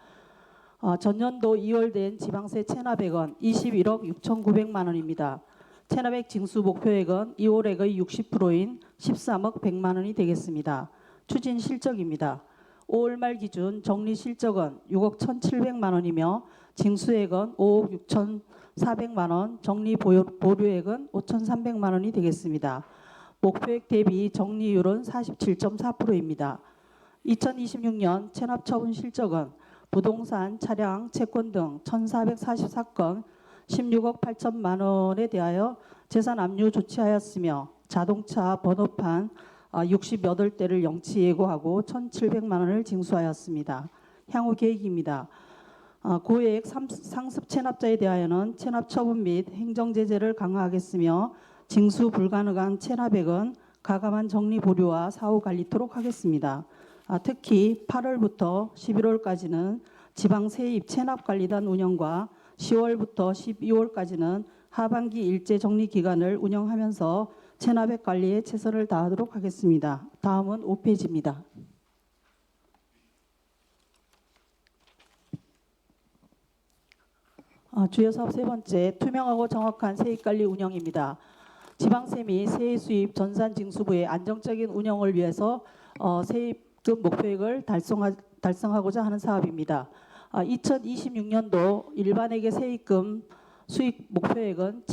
전년도 2월 된 지방세 체납액은 21억 6,900만 원입니다. 체납액 징수 목표액은 2월액의 60%인 13억 100만 원이 되겠습니다. 추진 실적입니다. 5월 말 기준 정리 실적은 6억 1,700만 원이며 징수액은 5억 6,400만 원, 정리 보류액은 5,300만 원이 되겠습니다. 목표액 대비 정리율은 47.4%입니다. 2026년 체납 처분 실적은 부동산, 차량, 채권 등 1,444건 16억 8천만 원에 대하여 재산 압류 조치하였으며 자동차 번호판 68대를 영치 예고하고 1,700만 원을 징수하였습니다. 향후 계획입니다. 고액 상습 체납자에 대하여는 체납 처분 및 행정 제재를 강화하겠으며 징수 불가능한 체납액은 가감한 정리 보류와 사후 관리토록 하겠습니다. 특히 8월부터 11월까지는 지방세입 체납관리단 운영과 10월부터 12월까지는 하반기 일제 정리 기간을 운영하면서 체납액 관리에 최선을 다하도록 하겠습니다. 다음은 5페이지입니다. 주요 사업 세 번째, 투명하고 정확한 세입관리 운영입니다. 지방세 및 세액 수입 전산징수부의 안정적인 운영을 위해서 세입금 목표액을 달성하고자 하는 사업입니다. 2026년도 일반회계 세입금 수익 목표액은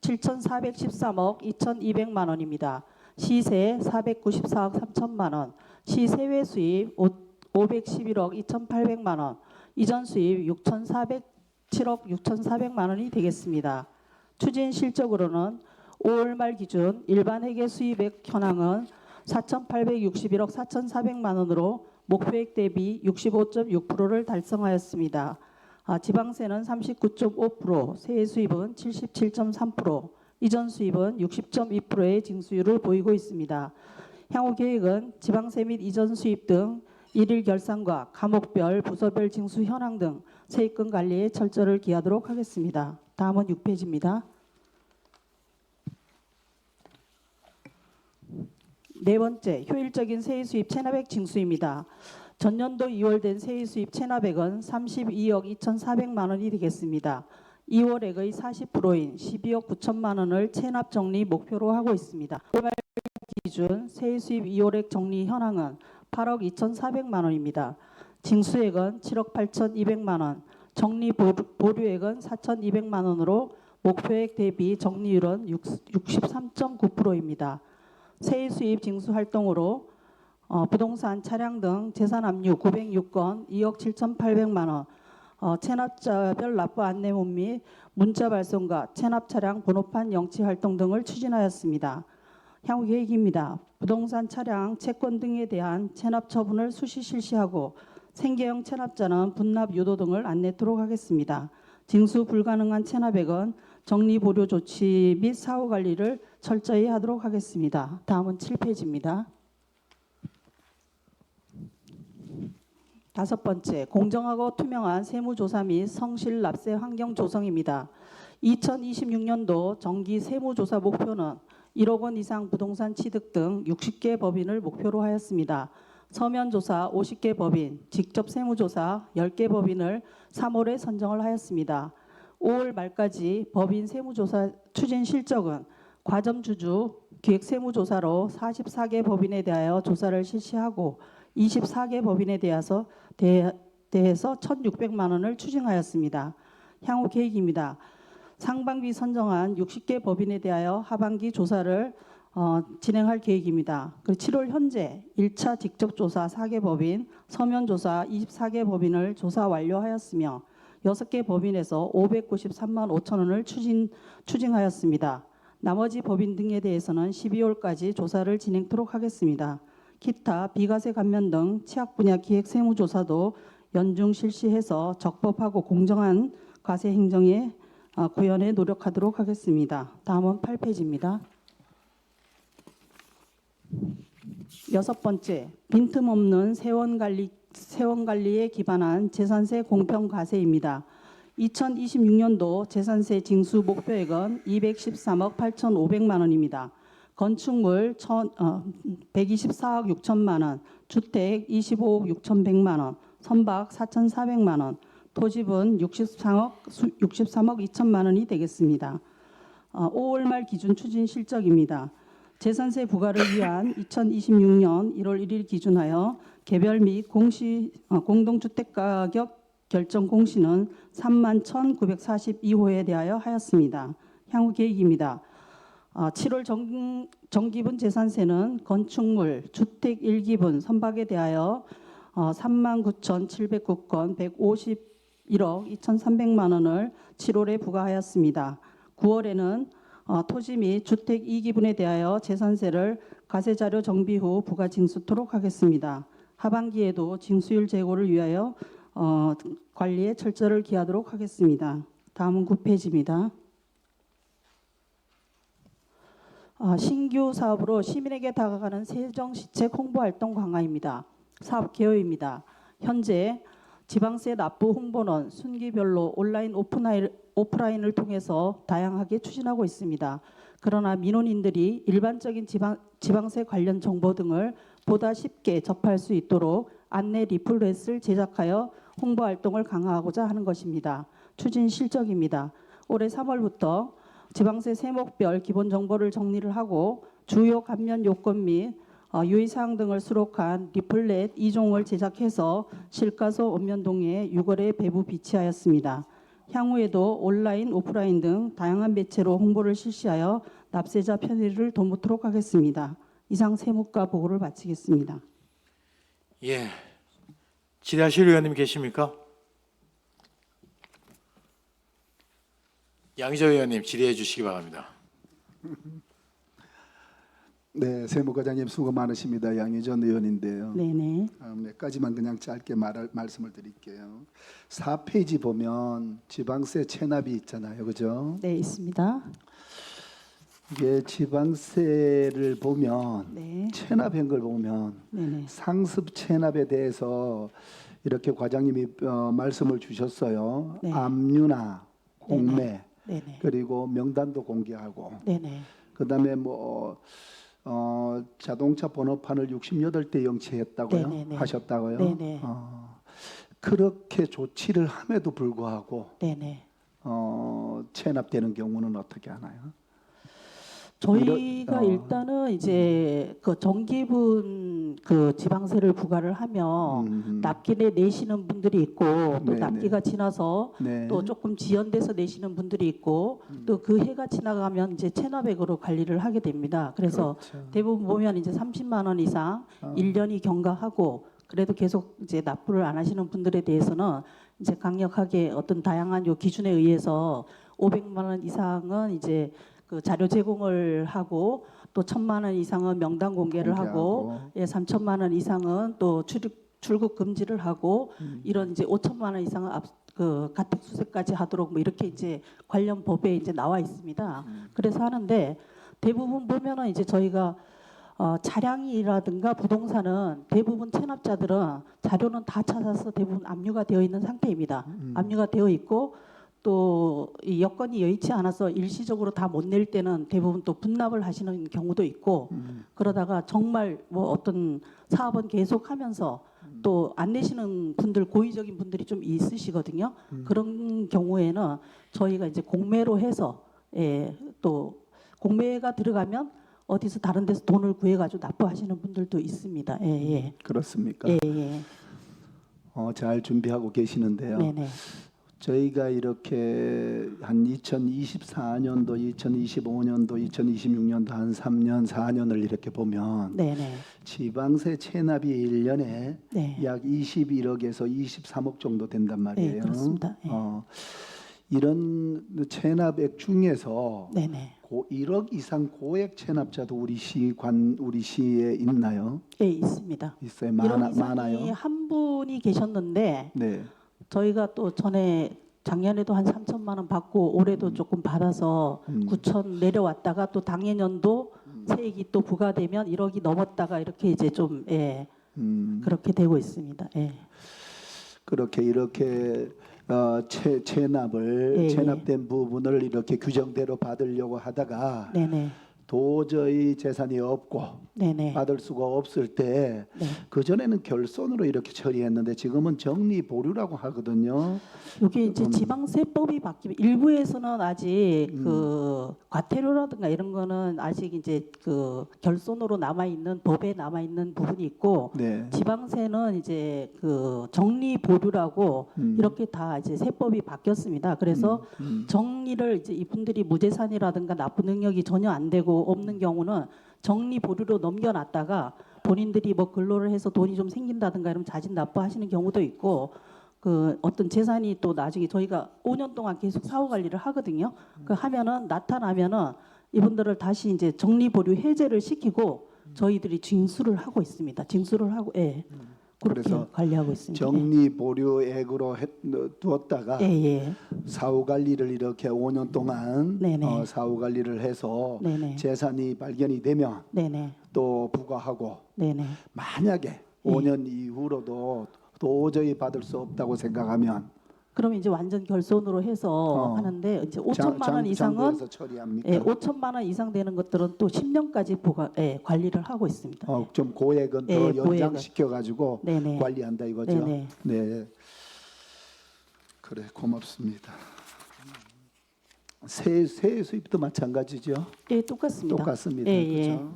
7,413억 2,200만 원입니다. 시세 494억 3천만 원, 시세외 수입 511억 2,800만 원, 이전 수입 7억 6,400만 원이 되겠습니다. 추진 실적으로는 5월 말 기준 일반회계 수입액 현황은 4,861억 4,400만 원으로 목표액 대비 65.6%를 달성하였습니다. 지방세는 39.5%, 세액 수입은 77.3%, 이전 수입은 60.2%의 징수율을 보이고 있습니다. 향후 계획은 지방세 및 이전 수입 등 일일 결산과 과목별, 부서별 징수 현황 등 세입금 관리에 철저를 기하도록 하겠습니다. 다음은 6페이지입니다. 네 번째, 효율적인 세액 수입 체납액 징수입니다. 전년도 2월 된 세액 수입 체납액은 32억 2,400만 원이 되겠습니다. 2월액의 40%인 12억 9천만 원을 체납 정리 목표로 하고 있습니다. 올말 기준 세액 수입 2월액 정리 현황은 8억 2,400만 원입니다. 징수액은 7억 8,200만 원, 정리 보류액은 4,200만 원으로 목표액 대비 정리율은 63.9%입니다. 세액 수입 징수 활동으로 부동산, 차량 등 재산 압류 906건 2억 7,800만 원, 체납자별 납부 안내문 및 문자 발송과 체납 차량 번호판 영치 활동 등을 추진하였습니다. 향후 계획입니다. 부동산, 차량, 채권 등에 대한 체납 처분을 수시 실시하고 생계형 체납자는 분납 유도 등을 안내토록 하겠습니다. 징수 불가능한 체납액은 정리 보류 조치 및 사후 관리를 철저히 하도록 하겠습니다. 다음은 7페이지입니다. 다섯 번째, 공정하고 투명한 세무조사 및 성실 납세 환경 조성입니다. 2026년도 정기 세무조사 목표는 1억 원 이상 부동산 취득 등 60개 법인을 목표로 하였습니다. 서면조사 50개 법인, 직접 세무조사 10개 법인을 3월에 선정을 하였습니다. 5월 말까지 법인 세무조사 추진 실적은 과점주주 기획세무조사로 44개 법인에 대하여 조사를 실시하고 24개 법인에 대해서 1,600만 원을 추징하였습니다. 향후 계획입니다. 상반기 선정한 60개 법인에 대하여 하반기 조사를 진행할 계획입니다. 그리고 7월 현재 1차 직접조사 4개 법인, 서면조사 24개 법인을 조사 완료하였으며 6개 법인에서 593만 5천 원을 추징하였습니다. 나머지 법인 등에 대해서는 12월까지 조사를 진행토록 하겠습니다. 기타 비과세 감면 등 취약 분야 기획 세무조사도 연중 실시해서 적법하고 공정한 과세 행정의 구현에 노력하도록 하겠습니다. 다음은 8페이지입니다. 여섯 번째, 빈틈없는 세원관리에 기반한 재산세 공평 과세입니다. 2026년도 재산세 징수 목표액은 213억 8,500만 원입니다. 건축물 124억 6천만 원, 주택 25억 6,100만 원, 선박 4,400만 원, 토지분 63억 2천만 원이 되겠습니다. 5월 말 기준 추진 실적입니다. 재산세 부과를 위한 2026년 1월 1일 기준하여 개별 및 공동주택가격 결정 공시는 31,942호에 대하여 하였습니다. 향후 계획입니다. 7월 정기분 재산세는 건축물, 주택 1기분, 선박에 대하여 39,709건 151억 2,300만 원을 7월에 부과하였습니다. 9월에는 토지 및 주택 2기분에 대하여 재산세를 과세자료 정비 후 부과 징수토록 하겠습니다. 하반기에도 징수율 제고를 위하여 관리에 철저를 기하도록 하겠습니다. 다음은 9페이지입니다. 신규 사업으로 시민에게 다가가는 세정시책 홍보활동 강화입니다. 사업 개요입니다. 현재 지방세 납부 홍보는 순기별로 온라인 오프라인을 통해서 다양하게 추진하고 있습니다. 그러나 민원인들이 일반적인 지방세 관련 정보 등을 보다 쉽게 접할 수 있도록 안내 리플렛을 제작하여 홍보활동을 강화하고자 하는 것입니다. 추진 실적입니다. 올해 3월부터 지방세 세목별 기본 정보를 정리를 하고 주요 감면 요건 및 유의사항 등을 수록한 리플렛 2종을 제작해서 실가소 읍면동에 6월에 배부 비치하였습니다. 향후에도 온라인, 오프라인 등 다양한 매체로 홍보를 실시하여 납세자 편의를 도모토록 하겠습니다. 이상 세무과 보고를 마치겠습니다. 예, 질의하실 의원님 계십니까? 양희조 의원님 질의해 주시기 바랍니다. 네, 세무과장님 수고 많으십니다. 양희전 의원인데요. 네네. 몇 가지만 그냥 짧게 말씀을 드릴게요. 4페이지 보면 지방세 체납이 있잖아요, 그죠? 네, 있습니다. 이게 지방세를 보면 네. 체납한 걸 보면 네네. 상습 체납에 대해서 이렇게 과장님이 말씀을 주셨어요. 네. 압류나 공매, 네네. 그리고 명단도 공개하고 네네. 그다음에 자동차 번호판을 68대 영치했다고요? 네네네. 하셨다고요? 네네. 그렇게 조치를 함에도 불구하고 네네. 체납되는 경우는 어떻게 하나요? 저희가 이런- 일단은 이제 그 정기분 그 지방세를 부과를 하면 납기를 내시는 분들이 있고 또 네네. 납기가 지나서 네. 또 조금 지연돼서 내시는 분들이 있고 또 그 해가 지나가면 이제 체납액으로 관리를 하게 됩니다. 그래서 그렇죠. 대부분 보면 이제 30만 원 이상 1년이 경과하고 그래도 계속 이제 납부를 안 하시는 분들에 대해서는 이제 강력하게 어떤 다양한 요 기준에 의해서 500만 원 이상은 이제 그 자료 제공을 하고 또 1,000만 원 이상은 명단 공개를 하고 공개하고. 3천만 원 이상은 또 출국 금지를 하고 이런 이제 5천만 원 이상은 그 가택 수색까지 하도록 뭐 이렇게 이제 관련 법에 이제 나와 있습니다. 그래서 하는데 대부분 보면은 이제 저희가 차량이라든가 부동산은 대부분 체납자들은 자료는 다 찾아서 대부분 압류가 되어 있는 상태입니다. 압류가 되어 있고 또 이 여건이 여의치 않아서 일시적으로 다 못 낼 때는 대부분 또 분납을 하시는 경우도 있고 그러다가 정말 뭐 어떤 사업은 계속하면서 또 안 내시는 분들 고의적인 분들이 좀 있으시거든요. 그런 경우에는 저희가 이제 공매로 해서 또 공매가 들어가면 어디서 다른 데서 돈을 구해가지고 납부하시는 분들도 있습니다. 그렇습니까? 예. 잘 준비하고 계시는데요. 네네. 저희가 이렇게 한 2024년도, 2025년도, 2026년도 한 3년, 4년을 이렇게 보면 네네. 지방세 체납이 1년에 네. 약 21억에서 23억 정도 된단 말이에요. 네, 그렇습니다. 예. 이런 체납액 중에서 네네. 1억 이상 고액 체납자도 우리 시에 있나요? 예, 있습니다. 있어요. 1억 이상이 많아요. 한 분이 계셨는데 네. 저희가 또 전에 작년에도 한 3천만 원 받고 올해도 조금 받아서 9천 내려왔다가 또 당해년도 세액이 또 부과되면 1억이 넘었다가 이렇게 이제 좀 그렇게 되고 있습니다. 예. 그렇게 이렇게 체납을 예, 체납된 부분을 이렇게 규정대로 받으려고 하다가 네네. 도저히 재산이 없고 네네. 받을 수가 없을 때 네. 그전에는 결손으로 이렇게 처리했는데 지금은 정리 보류라고 하거든요. 이게 이제 지방세법이 바뀌면 일부에서는 아직 그 과태료라든가 이런 거는 아직 이제 그 결손으로 남아 있는 법에 남아 있는 부분이 있고 네. 지방세는 이제 그 정리 보류라고 이렇게 다 이제 세법이 바뀌었습니다. 그래서 정리를 이제 이분들이 무재산이라든가 납부 능력이 전혀 안 되고 없는 경우는 정리 보류로 넘겨놨다가 본인들이 뭐 근로를 해서 돈이 좀 생긴다든가 이러면 자진 납부하시는 경우도 있고 그 어떤 재산이 또 나중에 저희가 5년 동안 계속 사후 관리를 하거든요. 그 하면은 나타나면은 이분들을 다시 이제 정리 보류 해제를 시키고 저희들이 징수를 하고 있습니다. 징수를 하고 그렇게 그래서 관리하고 있습니다. 정리 보류액으로 두었다가 예. 사후 관리를 이렇게 5년 동안 네네. 사후 관리를 해서 네네. 재산이 발견이 되면 네네. 또 부과하고 네네. 만약에 5년 이후로도 도저히 받을 수 없다고 생각하면 그러면 이제 완전 결손으로 해서 하는데 이제 5천만 원 이상은 장부에서 처리합니까? 5천만 원 이상 되는 것들은 또 10년까지 관리를 하고 있습니다. 좀 고액은 더 고액은. 연장시켜 가지고 네네. 관리한다 이거죠. 네네. 네. 그래 고맙습니다. 세 수입도 마찬가지죠. 예, 똑같습니다. 똑같습니다. 예. 그렇죠?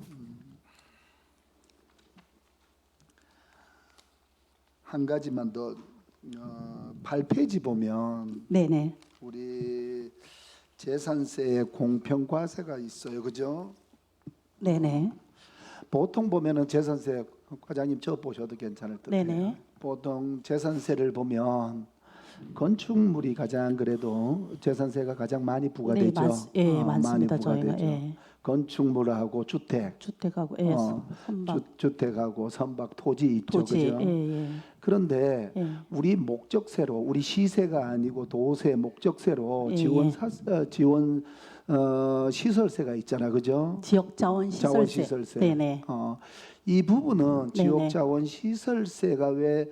한 가지만 더 8페이지 보면 네네. 우리 재산세의 공평과세가 있어요. 그죠? 네네. 보통 보면은 재산세 과장님 저 보셔도 괜찮을 듯해요. 네네. 보통 재산세를 보면 건축물이 가장 그래도 재산세가 가장 많이 부과되죠. 많습니다. 많이 저희가 부과되죠. 건축물하고 주택하고 선박 주택하고 선박 토지 있죠. 토지. 그죠? 예. 그런데 예. 우리 목적세로 우리 시세가 아니고 도세 목적세로 예, 지원 시설세가 있잖아, 그죠? 지역자원시설세. 자원시설세. 네네. 이 부분은 네네. 지역자원시설세가 왜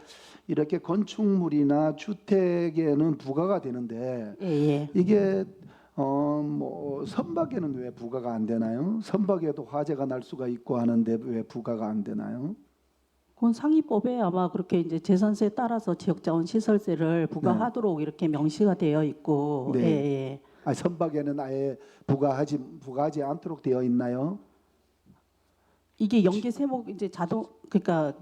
이렇게 건축물이나 주택에는 부과가 되는데 예. 이게 뭐 선박에는 왜 부과가 안 되나요? 선박에도 화재가 날 수가 있고 하는데 왜 부과가 안 되나요? 그건 상위법에 아마 그렇게 이제 재산세에 따라서 지역자원시설세를 부과하도록 이렇게 명시가 되어 있고, 네. 예, 예. 아, 선박에는 아예 부과하지 않도록 되어 있나요? 이게 연계 세목 이제 자동 그러니까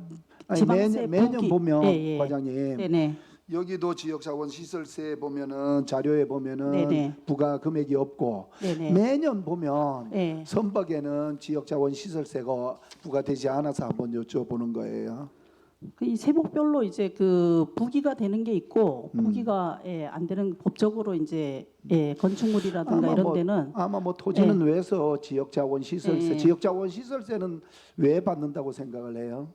아니, 지방세 매년 부기- 보면 예, 예. 과장님 네네. 여기도 지역자원시설세 보면은 자료에 보면은 네네. 부과 금액이 없고 네네. 매년 보면 예. 선박에는 지역자원시설세가 부과되지 않아서 한번 여쭤보는 거예요. 이 세목별로 이제 그 부기가 되는 게 있고 음. 부기가 예, 안 되는 법적으로 이제 예, 건축물이라든가 이런 데는 아마 뭐 토지는 왜서 지역자원시설세 예. 지역자원시설세는 왜 받는다고 생각을 해요?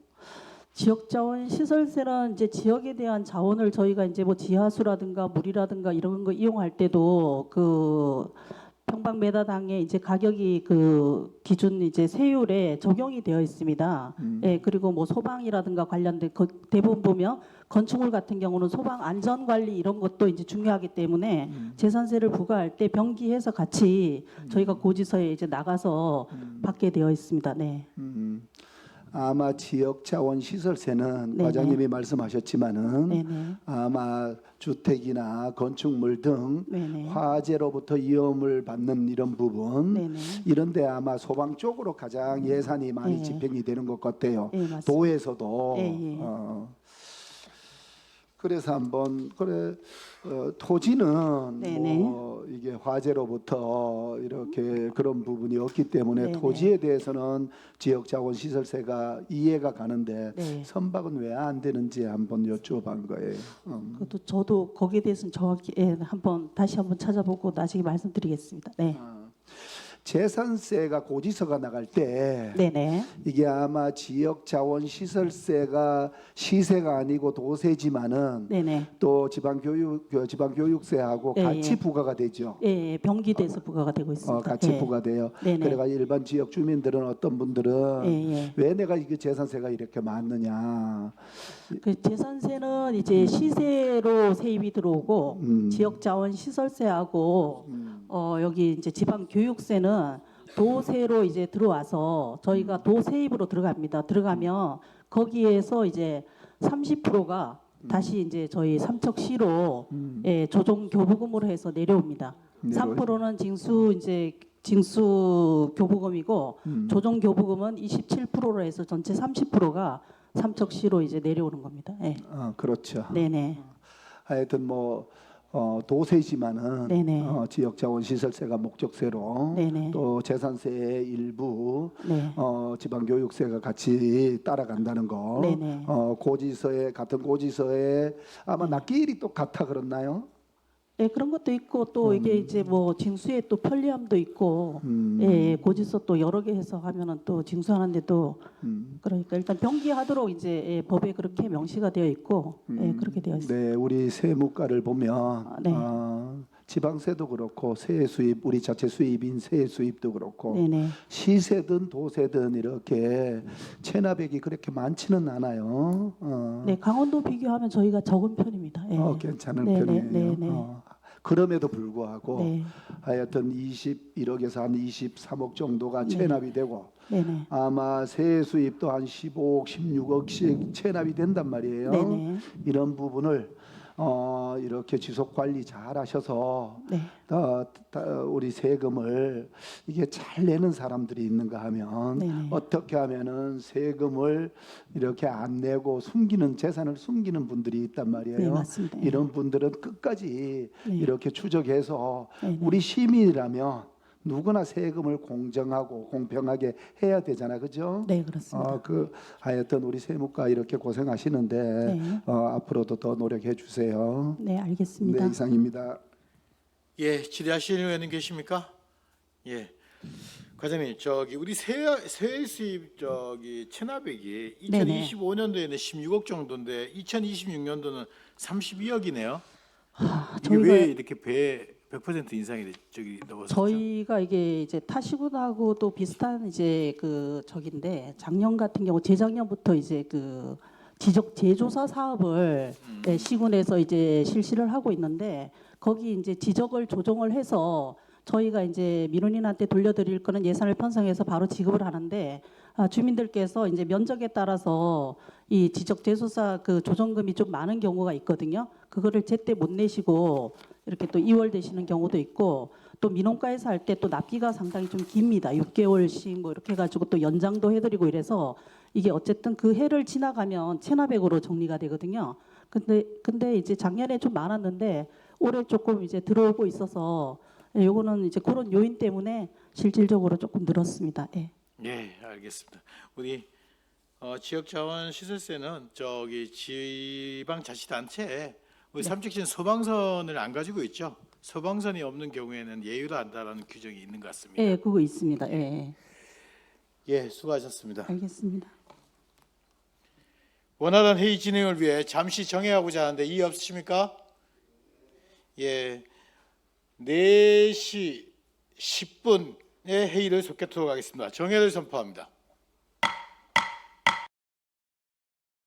지역자원 시설세는 이제 지역에 대한 자원을 저희가 이제 뭐 지하수라든가 물이라든가 이런 거 이용할 때도 그 평방메다당의 이제 가격이 그 기준 이제 세율에 적용이 되어 있습니다. 예, 그리고 뭐 소방이라든가 관련된 대부분 보면 건축물 같은 경우는 소방 안전 관리 이런 것도 이제 중요하기 때문에 재산세를 부과할 때 병기해서 같이 저희가 고지서에 이제 나가서 받게 되어 있습니다. 네. 아마 지역자원시설세는 네네. 과장님이 말씀하셨지만은 네네. 아마 주택이나 건축물 등 네네. 화재로부터 위험을 받는 이런 부분 네네. 이런데 아마 소방 쪽으로 가장 예산이 많이 네. 집행이 되는 것 같아요. 예, 맞습니다. 도에서도 예, 예. 그래서 한번 토지는 네네. 뭐 이게 화재로부터 이렇게 그런 부분이 없기 때문에 네네. 토지에 대해서는 지역자원시설세가 이해가 가는데 네. 선박은 왜 안 되는지 한번 여쭤본 거예요. 그것도 저도 거기에 대해서는 정확히 예, 다시 한번 찾아보고 나중에 말씀드리겠습니다. 네. 재산세가 고지서가 나갈 때 네네. 이게 아마 지역자원시설세가 시세가 아니고 도세지만은 네네. 또 지방교육세하고 예, 같이 예. 부과가 되죠. 예, 병기돼서 부과가 되고 있습니다. 같이 예. 부과돼요. 네네. 그래가 일반 지역 주민들은 어떤 분들은 예, 예. 왜 내가 이게 재산세가 이렇게 많느냐. 그 재산세는 이제 시세로 세입이 들어오고 지역자원 시설세하고 여기 이제 지방교육세는 도세로 이제 들어와서 저희가 도세입으로 들어갑니다. 들어가면 거기에서 이제 30%가 다시 이제 저희 삼척시로 예, 조정 교부금으로 해서 내려옵니다. 3%는 징수 교부금이고 조정 교부금은 27%로 해서 전체 30%가 삼척시로 이제 내려오는 겁니다. 예. 그렇죠. 네네. 하여튼 뭐 도세지만은 네네. 지역자원시설세가 목적세로 네네. 또 재산세의 일부 네. 지방교육세가 같이 따라간다는 거. 네네. 고지서에 같은 고지서에 아마 낱개일이 또 같아 그렇나요? 네, 그런 것도 있고 또 이게 이제 뭐 징수에 또 편리함도 있고 예, 고지서 또 여러 개 해서 하면은 또 징수하는데도 그러니까 일단 병기하도록 이제 예, 법에 그렇게 명시가 되어 있고 예, 그렇게 되어 있습니다. 네, 우리 세무과를 보면 네. 지방세도 그렇고 세액 수입 우리 자체 수입인 세액 수입도 그렇고 네네. 시세든 도세든 이렇게 체납액이 그렇게 많지는 않아요. 네, 강원도 비교하면 저희가 적은 편입니다. 예. 괜찮은 네네, 편이에요. 네네. 그럼에도 불구하고 네. 하여튼 21억에서 한 23억 정도가 체납이 되고 네네. 아마 세액 수입도 한 15억, 16억씩 체납이 된단 말이에요. 네네. 이런 부분을 이렇게 지속 관리 잘 하셔서 네. 우리 세금을 이게 잘 내는 사람들이 있는가 하면 네네. 어떻게 하면은 세금을 이렇게 안 내고 숨기는 재산을 숨기는 분들이 있단 말이에요. 네, 맞습니다. 이런 분들은 끝까지 네. 이렇게 추적해서 네네. 우리 시민이라면 누구나 세금을 공정하고 공평하게 해야 되잖아, 그죠? 네, 그렇습니다. 하여튼 우리 세무과 이렇게 고생하시는데 네. 앞으로도 더 노력해 주세요. 네, 알겠습니다. 네, 이상입니다. 예, 질의하실 의원님 계십니까? 예, 과장님, 우리 세액 수입 체납액이 네네. 2025년도에는 16억 정도인데 2026년도는 32억이네요. 이게 저희가 왜 이렇게 100% 인상이 넘어섰죠? 저희가 이게 이제 타시군하고도 비슷한 이제 그 적인데 작년 같은 경우 재작년부터 이제 그 지적 재조사 사업을 네, 시군에서 이제 실시를 하고 있는데 거기 이제 지적을 조정을 해서 저희가 이제 민원인한테 돌려드릴 거는 예산을 편성해서 바로 지급을 하는데 주민들께서 이제 면적에 따라서 이 지적 재소사 그 조정금이 좀 많은 경우가 있거든요. 그거를 제때 못 내시고 이렇게 또 이월되시는 경우도 있고 또 민원가에서 할 때 또 납기가 상당히 좀 깁니다. 6개월씩 뭐 이렇게 해가지고 또 연장도 해드리고 이래서 이게 어쨌든 그 해를 지나가면 체납액으로 정리가 되거든요. 근데 이제 작년에 좀 많았는데 올해 조금 이제 들어오고 있어서 요거는 이제 그런 요인 때문에 실질적으로 조금 늘었습니다. 예. 예, 알겠습니다. 우리 지역자원시설세는 저기 지방자치단체에 우리 삼척시는 소방선을 안 가지고 있죠. 소방선이 없는 경우에는 예유를 한다라는 규정이 있는 것 같습니다. 예, 그거 있습니다. 예. 예, 수고하셨습니다. 알겠습니다. 원활한 회의 진행을 위해 잠시 정회하고자 하는데 이의 없으십니까? 예, 4시 10분에 회의를 속개토록 하겠습니다. 정회를 선포합니다.